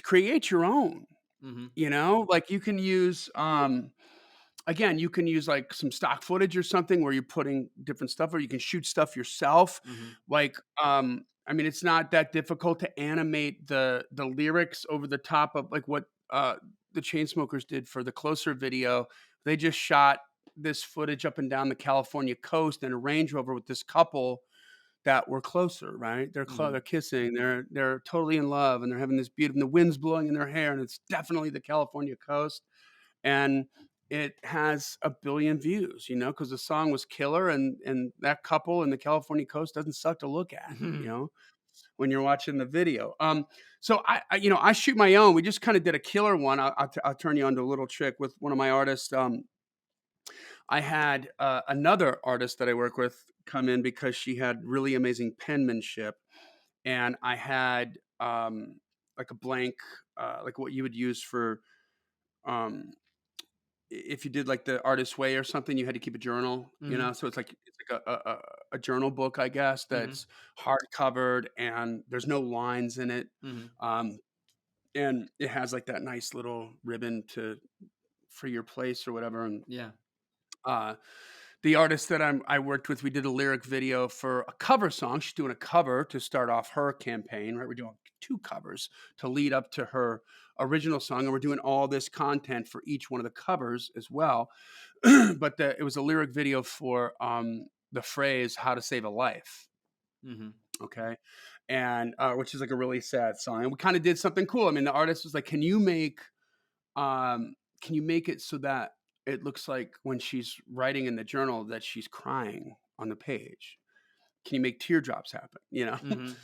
create your own. Mhm. Like you can use again, you can use like some stock footage or something where you're putting different stuff, or you can shoot stuff yourself. Mhm. Like, I mean, it's not that difficult to animate the lyrics over the top of like what the Chainsmokers did for the Closer video. They just shot this footage up and down the California coast in a Range Rover with this couple that were closer, right? They're Mhm. kissing, they're totally in love, and they're having this beautiful. And the wind's blowing in their hair, and it's definitely the California coast, and it has a billion views, because the song was killer, and that couple in the California coast doesn't suck to look at, when you're watching the video. So I shoot my own. We just kind of did a killer one. I'll turn you on to a little trick with one of my artists. I had another artist that I work with come in because she had really amazing penmanship, and I had like a blank, like what you would use for um, if you did like the artist way or something, you had to keep a journal, Mhm. so it's like a journal book, I guess, Mhm. that's hard covered and there's no lines in it. Mhm. Um, and it has like that nice little ribbon to for your place or whatever. And Yeah. uh the artist that I worked with, we did a lyric video for a cover song. She's doing a cover to start off her campaign, right? We're doing two covers to lead up to her original song, and we're doing all this content for each one of the covers as well. But it was a lyric video for the phrase "How to Save a Life." Mhm. Okay, and which is like a really sad song. And we kind of did something cool. I mean, the artist was like, can you make it so that it looks like when she's writing in the journal that she's crying on the page? Can you make teardrops happen? Mhm.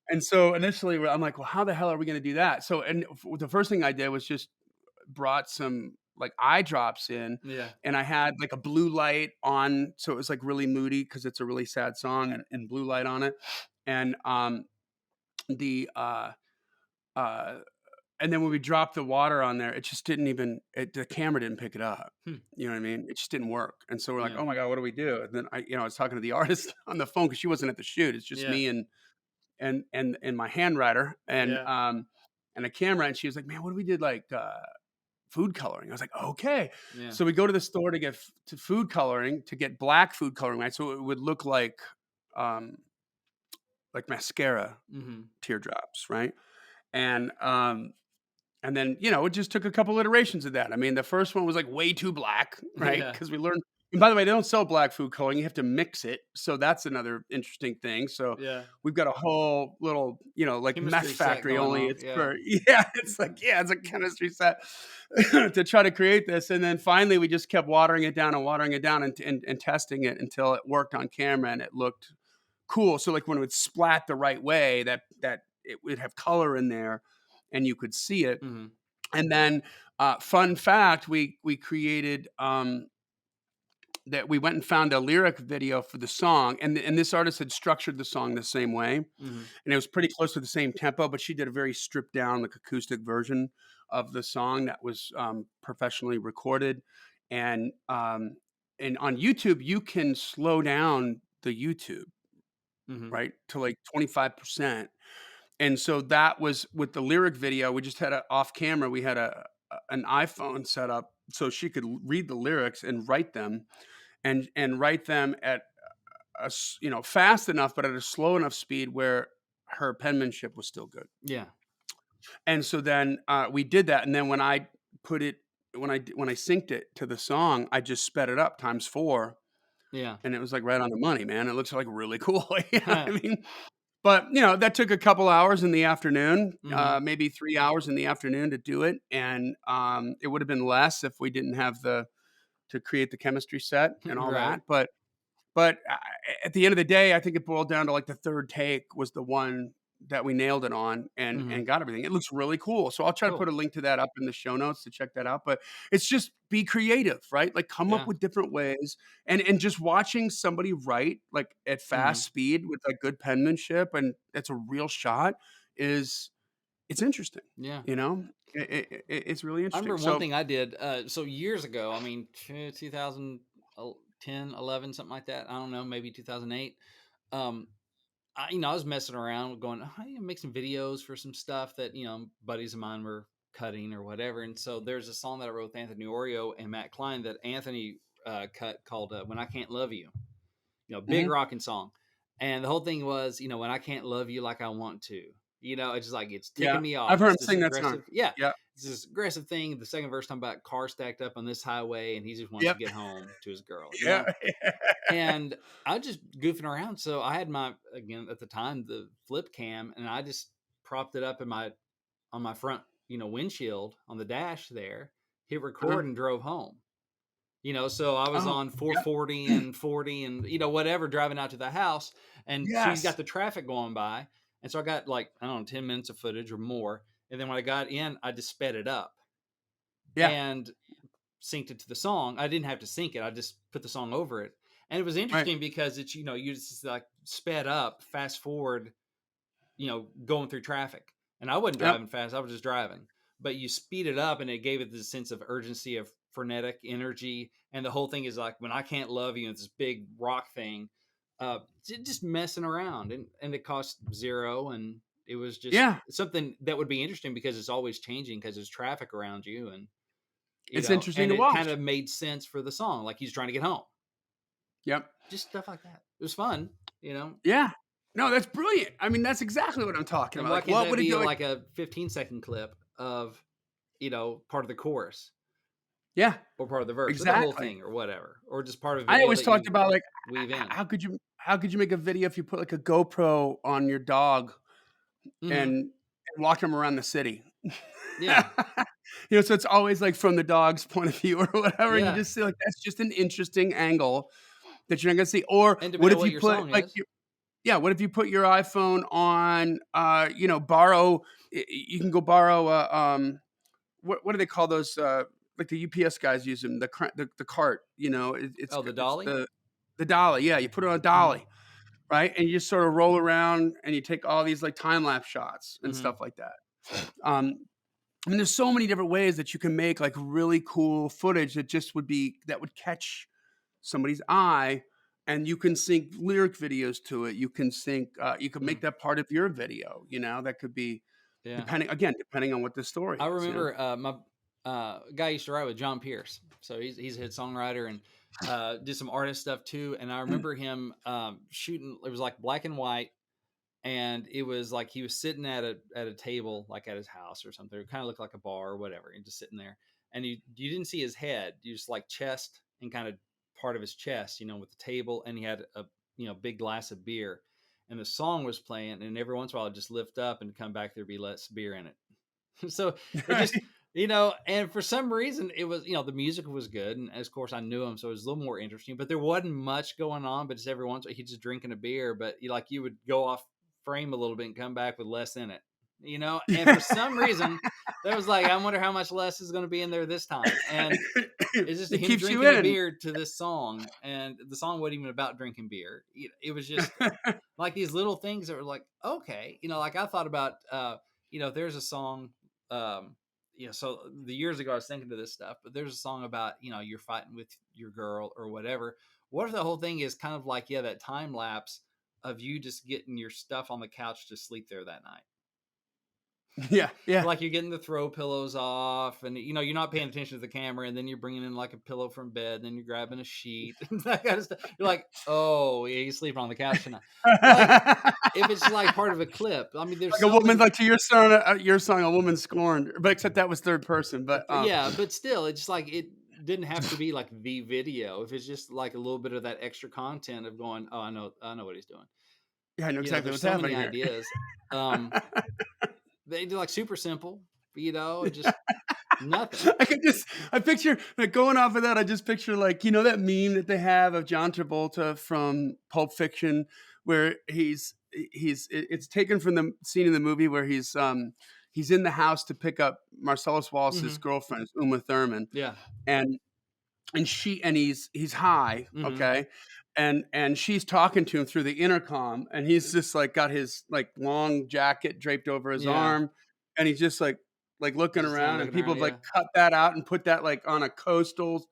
And so initially I'm like, well, how the hell are we going to do that? So, and the first thing I did was just brought some like eye drops in, Yeah. and I had like a blue light on. So it was like really moody because it's a really sad song, and blue light on it. And the, uh, and then when we dropped the water on there, it just didn't even the camera didn't pick it up. Hmm. You know what I mean? It just didn't work. And so we're like, Yeah. "Oh my god, what do we do?" And then I was talking to the artist on the phone because she wasn't at the shoot. It's just Yeah. me and my handwriter Yeah. and a camera. And she was like, "Man, what do we did like food coloring?" I was like, "Okay." Yeah. So we go to the store to get to food coloring to get black food coloring, right? So it would look um like mascara Mhm. teardrops, right? And and then, it just took a couple iterations of that. I mean, the first one was like way too black, right? Yeah. Because we learned, and by the way, they don't sell black food coloring. You have to mix it. So that's another interesting thing. So Yeah. we've got a whole little, like meth Chemistry set factory, going only on. it's Yeah. for, yeah, it's a chemistry set to try to create this. And then finally, we just kept watering it down and watering it down and testing it until it worked on camera and it looked cool. So like when it would splat the right way, that it would have color in there and you could see it. Mhm. And then, fun fact, we created that we went and found a lyric video for the song, and this artist had structured the song the same way, Mhm. and it was pretty close to the same tempo, but she did a very stripped down, like acoustic version of the song that was professionally recorded, and on YouTube you can slow down the YouTube, Mhm. right, to like 25%. And so that was with the lyric video, we just had a off camera, we had an iPhone set up so she could read the lyrics and write them and write them at fast enough, but at a slow enough speed where her penmanship was still good. Yeah. And so then we did that. And then put it, when I synced it to the song, I just sped it up times four. Yeah. And it was like right on the money, man. It looks like really cool. You know what I mean? But, that took a couple hours in the afternoon, Mhm. maybe 3 hours in the afternoon to do it, and, it would have been less if we didn't have to create the chemistry set and all Right. that, but at the end of the day, I think it boiled down to, like, the 3rd take was the one that we nailed it on Hmm. and got everything. It looks really cool. So I'll try to put Cool. a link to that up in the show notes to check that out. But it's just be creative, right? Like come up Yeah. with different ways and just watching somebody write like at Hmm. fast speed with like good penmanship and it's a real shot is it's interesting, Yeah. you know? It's really I interesting. remember one So thing I did. So years ago, I mean, 2010, 11, something like that. I don't know, maybe 2008. Um, I was messing around going, oh, make some videos for some stuff that, buddies of mine were cutting or whatever. And so there's a song that I wrote with Anthony Oreo and Matt Klein that Anthony cut called When I Can't Love You, big mhm. rocking song. And the whole thing was, when I can't love you like I want to, it's just like, it's Yeah. ticking me I've off. heard It's him this sing that song. aggressive. Yeah. Yeah. It's this aggressive thing. The second verse talking about car stacked up on this highway and he just wants to Yep. get home to his girl, Yeah. and I was just goofing around. So I had again, at the time, the flip cam, and I just propped it up on my front, windshield on the dash there, hit Uh-huh. record and drove home. So I was Oh, on yep. 440 and 40 and, whatever, driving out to the house. And so you got Yes. the traffic going by. And so I got like, I don't know, 10 minutes of footage or more. And then when I got in, I just sped it up Yeah. and synced it to the song. I didn't have to sync it. I just put the song over it. And it was Right. interesting because it's, you just like sped up, fast forward, going through traffic. And I wasn't Yep. driving fast. I was just driving. But you speed it up and it gave it this sense of urgency, of frenetic energy. And the whole thing is like, when I can't love you, and it's this big rock thing, just messing around. And it cost zero. And it was just Yeah. something that would be interesting because it's always changing because there's traffic around you. And, It's interesting and to it kind watch. of made sense for the song. Like he's trying to get home. Yep. Just stuff like that. It was fun, you know? Yeah. No, that's brilliant. I mean, that's exactly what I'm talking And about. why Like, can't what that would it be be like? like a 15-second clip of, part of the chorus Yeah, or part of the verse or the whole exactly. thing or whatever, or just part of a I video always that talked you about like weave in? how could you make a video if you put like a GoPro on your dog Hmm. and walk him around the city? Yeah. So it's always like from the dog's point of view or whatever, and you Yeah. just see like that's just an interesting angle that you're not gonna see. Or And what depending on if what you your put song like is. yeah, what if you put your iPhone on, borrow you can go borrow a, what do they call those, like the UPS guys use them, the cart, Oh, the it's dolly? the dolly, yeah, you put it on a Hmm. dolly, right? And you just sort of roll around and you take all these like time lapse shots and Hmm. stuff like that. I mean, there's so many different ways that you can make like really cool footage that would catch somebody's eye, and you can sync lyric videos to it. You can make Hmm. that part of your video. That could be Yeah. depending on what the story I is. remember my guy used to write with John Pierce. So he's a hit songwriter and did some artist stuff too. And I remember him shooting, it was like black and white. And it was like he was sitting at a table like at his house or something. It kind of looked like a bar or whatever, and just sitting there. And you didn't see his head. You just like chest and kind of part of his chest, with the table. And he had a big glass of beer, and the song was playing. And every once in a while, I'd just lift up and come back. There'd be less beer in it. So it just Right. and for some reason it was, the music was good, and of course I knew him, so it was a little more interesting, but there wasn't much going on, but just every once he just drinking a beer, but you would go off frame a little bit and come back with less in it, and for some reason that was like, I wonder how much less is going to be in there this time. And it's just It him keeps you drinking a in. beer to this song, and the song wasn't even about drinking beer. It was just like these little things that were like, okay, like I thought about, if there's a song, so the years ago I was thinking of this stuff, but there's a song about, you're fighting with your girl or whatever. What if the whole thing is kind of like, yeah, that time lapse of you just getting your stuff on the couch to sleep there that night? Yeah, yeah. Like you're getting the throw pillows off, and you're not paying attention to the camera, and then you're bringing in like a pillow from bed, and then you're grabbing a sheet, that kind of stuff. You're like, oh yeah, you're sleeping on the couch tonight. Like if it's like part of a clip, I mean, there's Like a so woman, many. like to your song, a woman scorned, but except that was third person. But Yeah, but still, it's just like it didn't have to be like the video. If it's just like a little bit of that extra content of going, oh, I know what he's doing. yeah, I know exactly There's what's so many happening here. ideas. Um, they do like super simple, just nothing. I picture like going off of that. I just picture like that meme that they have of John Travolta from Pulp Fiction where it's taken from the scene in the movie where he's in the house to pick up Marcellus Wallace's Mhm. girlfriend, Uma Thurman, Yeah. and he's high, Mhm. okay, and she's talking to him through the intercom, and he's just like got his like long jacket draped over his Yeah. arm, and he's just like looking Just kinda around, and looking people around, have like yeah. cut that out and put that like on a coastal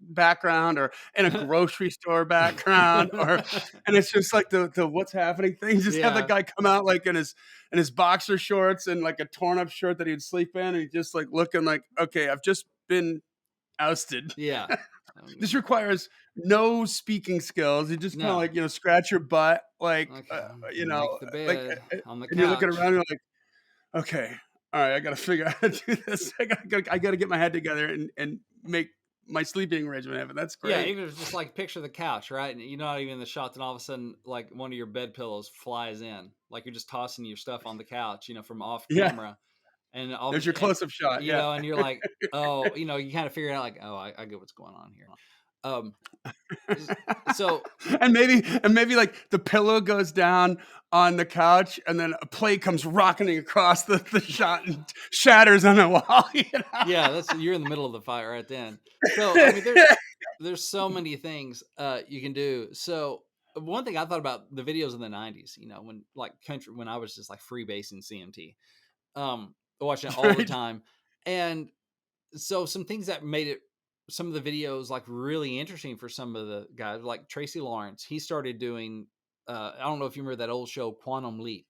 background or in a grocery store background, or and it's just like the what's happening thing. Just have the Yeah. guy come out like in his boxer shorts and like a torn up shirt that he'd sleep in, and he's just like looking like, okay, I've just been ousted. Yeah. This requires no speaking skills. You just kind of No. like, scratch your butt, like, Okay, you know, make the like, bed on the and you're looking couch. around, you're like, okay, all right, I got to figure out how to do this. I got to get my head together and make my sleeping arrangement happen. That's Yeah, great. even if it's just like picture the couch, right? And you're not even in the shot, then all of a sudden, like one of your bed pillows flies in, like you're just tossing your stuff on the couch, from off Yeah. camera, and all of a There's your sudden, close up shot. Yeah. and you're like, oh, you kind of figure it out, like, oh, I get what's going on here. Um, s- so and maybe like the pillow goes down on the couch and then a plate comes rocketing across the shot and shatters on the wall. yeah, you're in the middle of the fight right then. So I mean, there's so many things you can do. So one thing I thought about the videos in the '90s, when like country, when I was just like freebasing CMT, watching it all the Right. time, and so some things that made it some of the videos like really interesting for some of the guys, like Tracy Lawrence. He started doing. I don't know if you remember that old show Quantum Leap.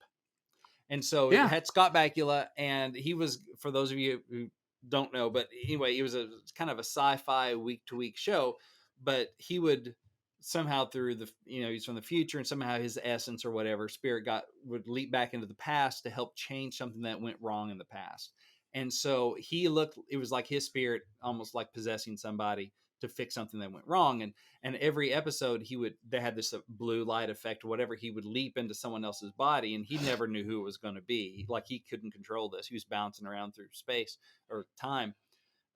And so it Yeah. had Scott Bakula, and he was, for those of you who don't know, but anyway, it was a kind of a sci-fi week to week show, but he would somehow through he's from the future, and somehow his essence or whatever spirit would leap back into the past to help change something that went wrong in the past. And so it was like his spirit almost like possessing somebody to fix something that went wrong. And every episode they had this blue light effect or whatever, he would leap into someone else's body, and he never knew who it was going to be. Like he couldn't control this. He was bouncing around through space or time.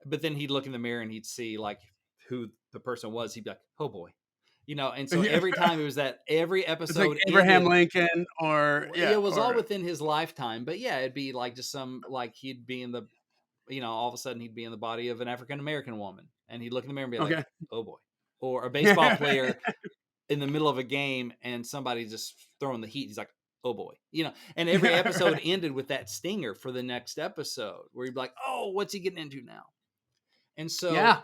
But then he'd look in the mirror and he'd see like who the person was. He'd be like, oh boy. And so Yeah. every time it was that every It's like episode Abraham ended. Lincoln or It was all or within his lifetime, but yeah, it'd be like just like he'd be in the, all of a sudden he'd be in the body of an African American woman, and he'd look in the mirror and be like, okay. oh boy. Or a baseball player in the middle of a game and somebody just throwing the heat. He's like, oh boy, and every Yeah, episode right. ended with that stinger for the next episode where you'd be like, oh, what's he getting into now? And so Yeah.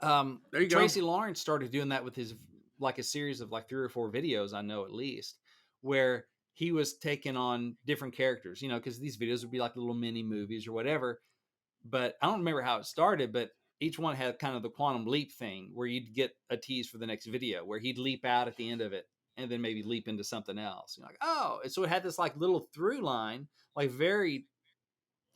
There you go. Tracy Lawrence started doing that with his, like a series of like 3 or 4 videos, I know at least, where he was taking on different characters, because these videos would be like little mini movies or whatever. But I don't remember how it started, but each one had kind of the quantum leap thing where you'd get a tease for the next video where he'd leap out at the end of it and then maybe leap into something else. Like, oh, and so it had this like little through line, like very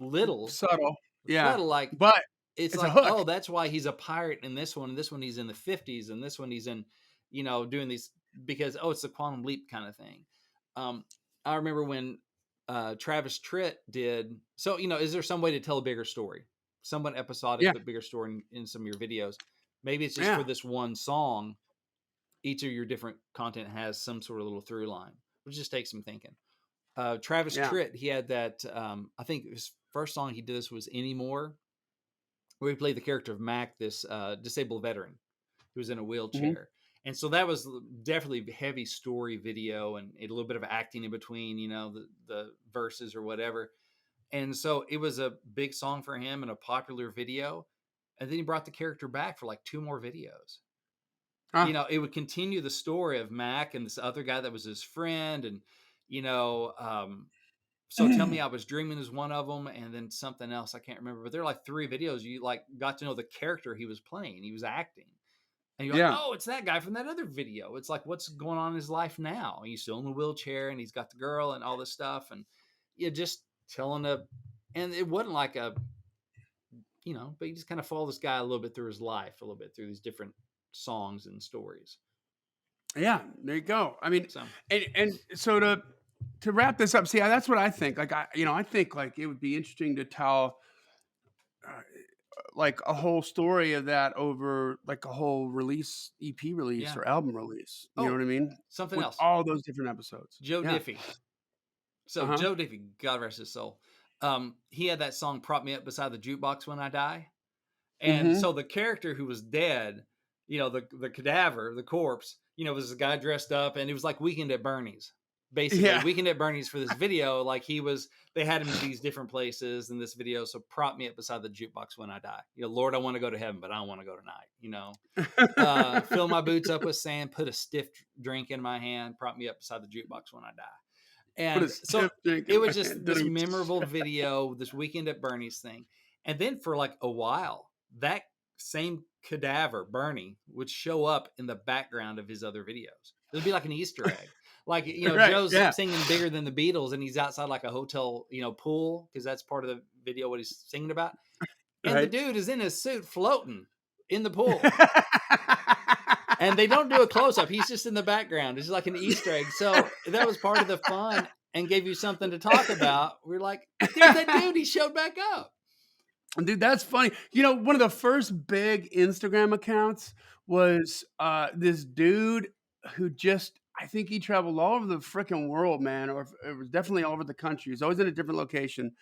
little, Subtle. Yeah. subtle, like But it's it's a like, hook. oh, that's why he's a pirate in this one, and this one he's in the '50s, and this one he's in, doing these because it's a quantum leap kind of thing. Um, I remember when Travis Tritt did. So, is there some way to tell a bigger story, somewhat episodic Yeah. but bigger story in some of your videos? Maybe it's just for Yeah. this one song. Each of your different content has some sort of little through line, which just takes some thinking. Travis Yeah. Tritt, he had that. I think his first song he did this was "Anymore," where he played the character of Mac, this disabled veteran who was in a Mhm. wheelchair. And so that was definitely heavy story video and a little bit of acting in between, the verses or whatever. And so it was a big song for him and a popular video. And then he brought the character back for like 2 more videos. Ah, It would continue the story of Mac and this other guy that was his friend. And, you know, so Tell Me I Was Dreaming is one of them, and then something else I can't remember. But there are like 3 videos you like got to know the character he was playing, he was acting, and you're like, yeah. oh, it's that guy from that other video. It's like what's going on in his life now? He's still in the wheelchair, and he's got the girl and all this stuff, and just telling and it wasn't like but you just kind of follow this guy a little bit through his life, a little bit through these different songs and stories. Yeah, there you go. I mean, So and so to wrap this up, see, that's what I think. Like I think like it would be interesting to tell like a whole story of that over like a whole release, EP release Yeah. or album release. You know Oh, what I mean? something With else. all those different episodes. Joe Yeah. Diffie. So Uh-huh. Joe Diffie, God rest his soul. He had that song "Prop Me Up Beside the Jukebox When I Die," and Mhm. so the character who was dead, the cadaver, the corpse, was a guy dressed up, and it was like Weekend at Bernie's. Basically, Yeah. Weekend at Bernie's for this video, like they had him at these different places in this video. So prop me up beside the jukebox when I die. Lord, I want to go to heaven, but I don't want to go tonight. Fill my boots up with sand, put a stiff drink in my hand, prop me up beside the jukebox when I die. Put a And so stiff drink it in was my just hand. this memorable video, this Weekend at Bernie's thing. And then for like a while, that same cadaver, Bernie, would show up in the background of his other videos. It would be like an Easter egg. Like, Right. Joe's Yeah. singing Bigger Than the Beatles and he's outside like a hotel, pool, because that's part of the video, what he's singing about. And the Right. dude is in his suit floating in the pool. And they don't do a close up. He's just in the background. It's like an Easter egg. So that was part of the fun and gave you something to talk about. We're like, there's that dude. He showed back up. Dude, that's funny. One of the first big Instagram accounts was this dude who I think he traveled all over the freaking world, man, or it was definitely all over the country. He was always in a different location.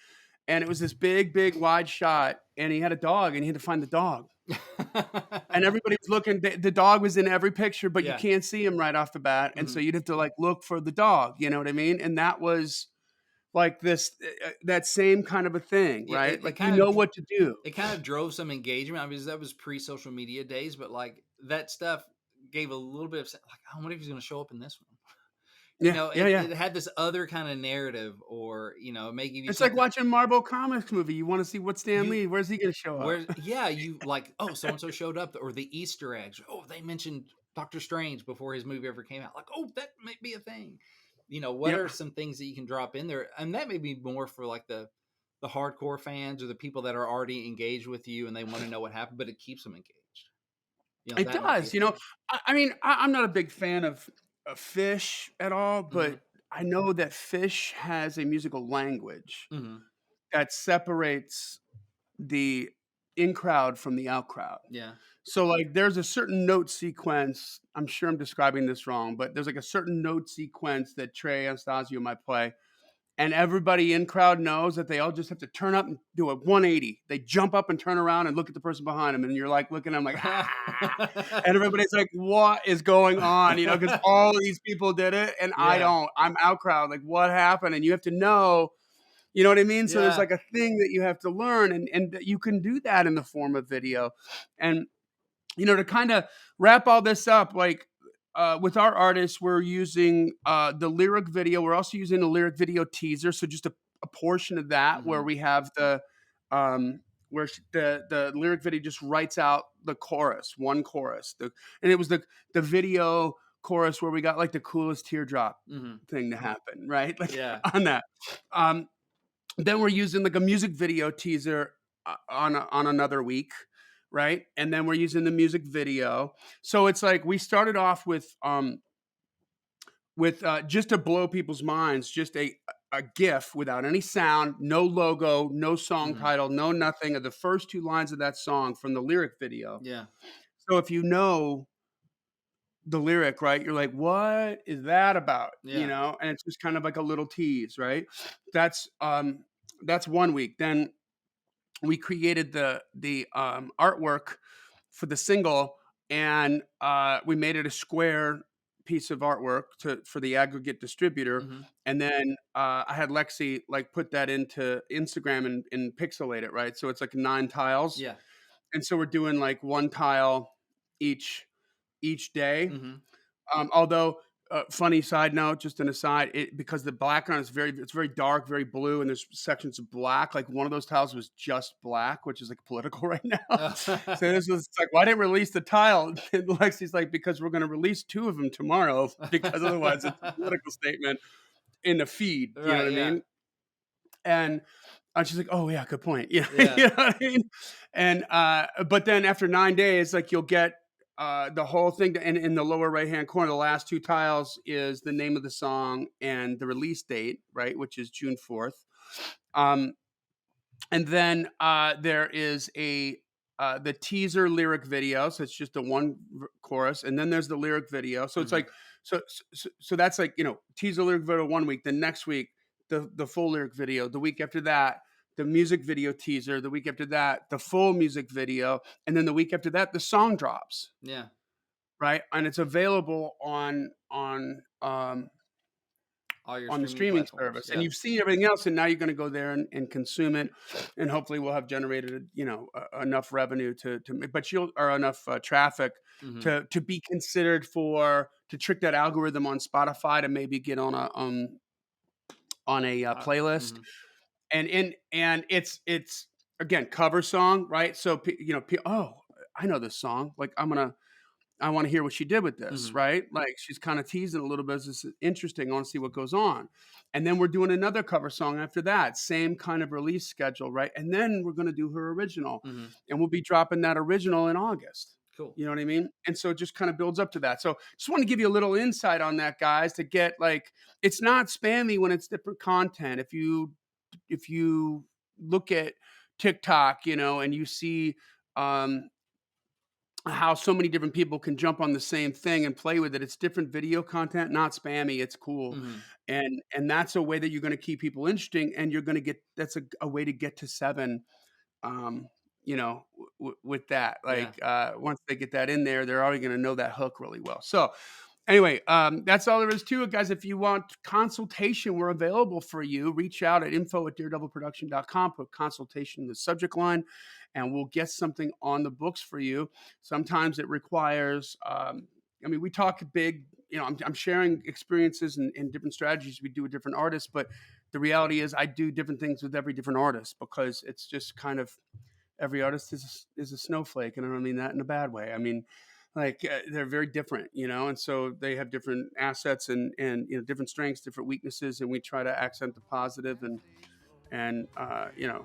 And it was this big, big, wide shot. And he had a dog and he had to find the dog. And everybody was looking. The dog was in every picture, but you Yeah. can't see him right off the bat. And so you'd have to like look for the dog. You know what I mean? And that was like that same kind of a thing, Yeah, right? it Like, you kind know of what to do. it kind of drove some engagement. I mean, that was pre-social media days, but like that stuff gave a little bit of like, I wonder if he's going to show up in this one. Yeah, yeah, yeah. It had this other kind of narrative, or it may give you It's like something. watching Marvel Comics movie. You want to see what Stan You Lee, where's he gonna show up? Where, yeah, you like, oh, so and so showed up, or the Easter eggs. Oh, they mentioned Doctor Strange before his movie ever came out. Like, oh, that might be a thing. What Yep. are some things that you can drop in there? And that may be more for like the hardcore fans or the people that are already engaged with you and they want to know what happened, but it keeps them engaged. It That might be a does. thing. I mean, I'm not a big fan of Fish at all, Mm-hmm. but I know that Fish has a musical language Mm-hmm. that separates the in crowd from the out crowd. Yeah. So like there's a certain note sequence. I'm sure I'm describing this wrong, but there's like a certain note sequence that Trey Anastasio might play. And everybody in crowd knows that they all just have to turn up and do a 180. They jump up and turn around and look at the person behind them. And you're like looking at them like, ah. And everybody's like, what is going on? Because all of these people did it and I Yeah. don't. I'm out crowd. Like, what happened? And you have to know, you know what I mean? So there's Yeah. like a thing that you have to learn. And you can do that in the form of video. And, to kind of wrap all this up, like, with our artists, we're using the lyric video. We're also using a lyric video teaser, so just a portion of that where Mm-hmm. we have the lyric video just writes out the chorus, one chorus, and it was the video chorus where we got like the coolest teardrop Mm-hmm. thing to happen, right? Like Yeah. on that. Um, then we're using like a music video teaser on another week, right? And then we're using the music video. So it's like we started off with just to blow people's minds, just a GIF without any sound, no logo, no song Mm-hmm. title, no nothing of the first two lines of that song from the lyric video. Yeah. So if you know the lyric, right, you're like, what is that about? Yeah. And it's just kind of like a little tease, right? That's 1 week. Then we created the artwork for the single, and we made it a square piece of artwork for the aggregate distributor. Mm-hmm. And then I had Lexi like put that into Instagram and pixelate it, right? So it's like 9 tiles. Yeah. And so we're doing like 1 tile each day. Mm-hmm. Although, funny side note, just an aside, because the background is it's very dark, very blue, and there's sections of black. Like one of those tiles was just black, which is like political right now. So this was like, why didn't release the tile? And Lexi's like, because we're going to release 2 of them tomorrow, because otherwise it's a political statement in the feed. You know Right, what I yeah. mean? And she's like, oh yeah, good point. Yeah, Yeah. you know what I mean? And but then after 9 days, like you'll get the whole thing, and in the lower right hand corner, the last 2 tiles is the name of the song and the release date, right, which is June 4th. And then there is a the teaser lyric video. So it's just a one chorus, and then there's the lyric video. So it's like so that's like, you know, teaser lyric video 1 week, the next week the full lyric video, the week after that the music video teaser, the week after that the full music video, and then the week after that the song drops. Yeah. Right, and it's available on All your the streaming platforms. service, Yeah. and you've seen everything else, and now you're going to go there and consume it, and hopefully we'll have generated, you know, enough revenue or enough traffic to be considered to trick that algorithm on Spotify to maybe get on a playlist, and it's again cover song, right? So you know, oh, I know this song, like I want to hear what she did with this, right? Like she's kind of teasing a little bit. This is interesting. I want to see what goes on. And then we're doing another cover song after that, same kind of release schedule, right? And then we're going to do her original, and we'll be dropping that original in August. Cool. You know what I mean? And so it just kind of builds up to that. So just want to give you a little insight on that, guys, to get like, it's not spammy when it's different content. If you look at TikTok, you know, and you see, how so many different people can jump on the same thing and play with it. It's different video content, not spammy. It's cool. And that's a way that you're going to keep people interesting, and you're going to get, that's a way to get to 7, you know, with that, like, once they get that in there, they're already going to know that hook really well. So anyway, that's all there is to it, guys. If you want consultation, we're available for you. Reach out at info@daredevilproduction.com, put consultation in the subject line, and we'll get something on the books for you. Sometimes it requires, I mean, we talk big, you know, I'm sharing experiences and different strategies we do with different artists, but the reality is I do different things with every different artist, because it's just kind of, every artist is a snowflake. And I don't mean that in a bad way. I mean, like, they're very different, you know, and so they have different assets and you know, different strengths, different weaknesses, and we try to accent the positive and you know,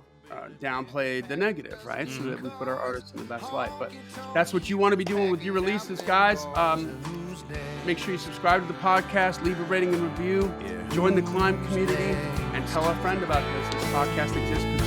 downplay the negative, right? So that we put our artists in the best light. But that's what you want to be doing with your releases, guys. Make sure you subscribe to the podcast, leave a rating and review, join the C.L.I.M.B community, and tell a friend about this. This podcast exists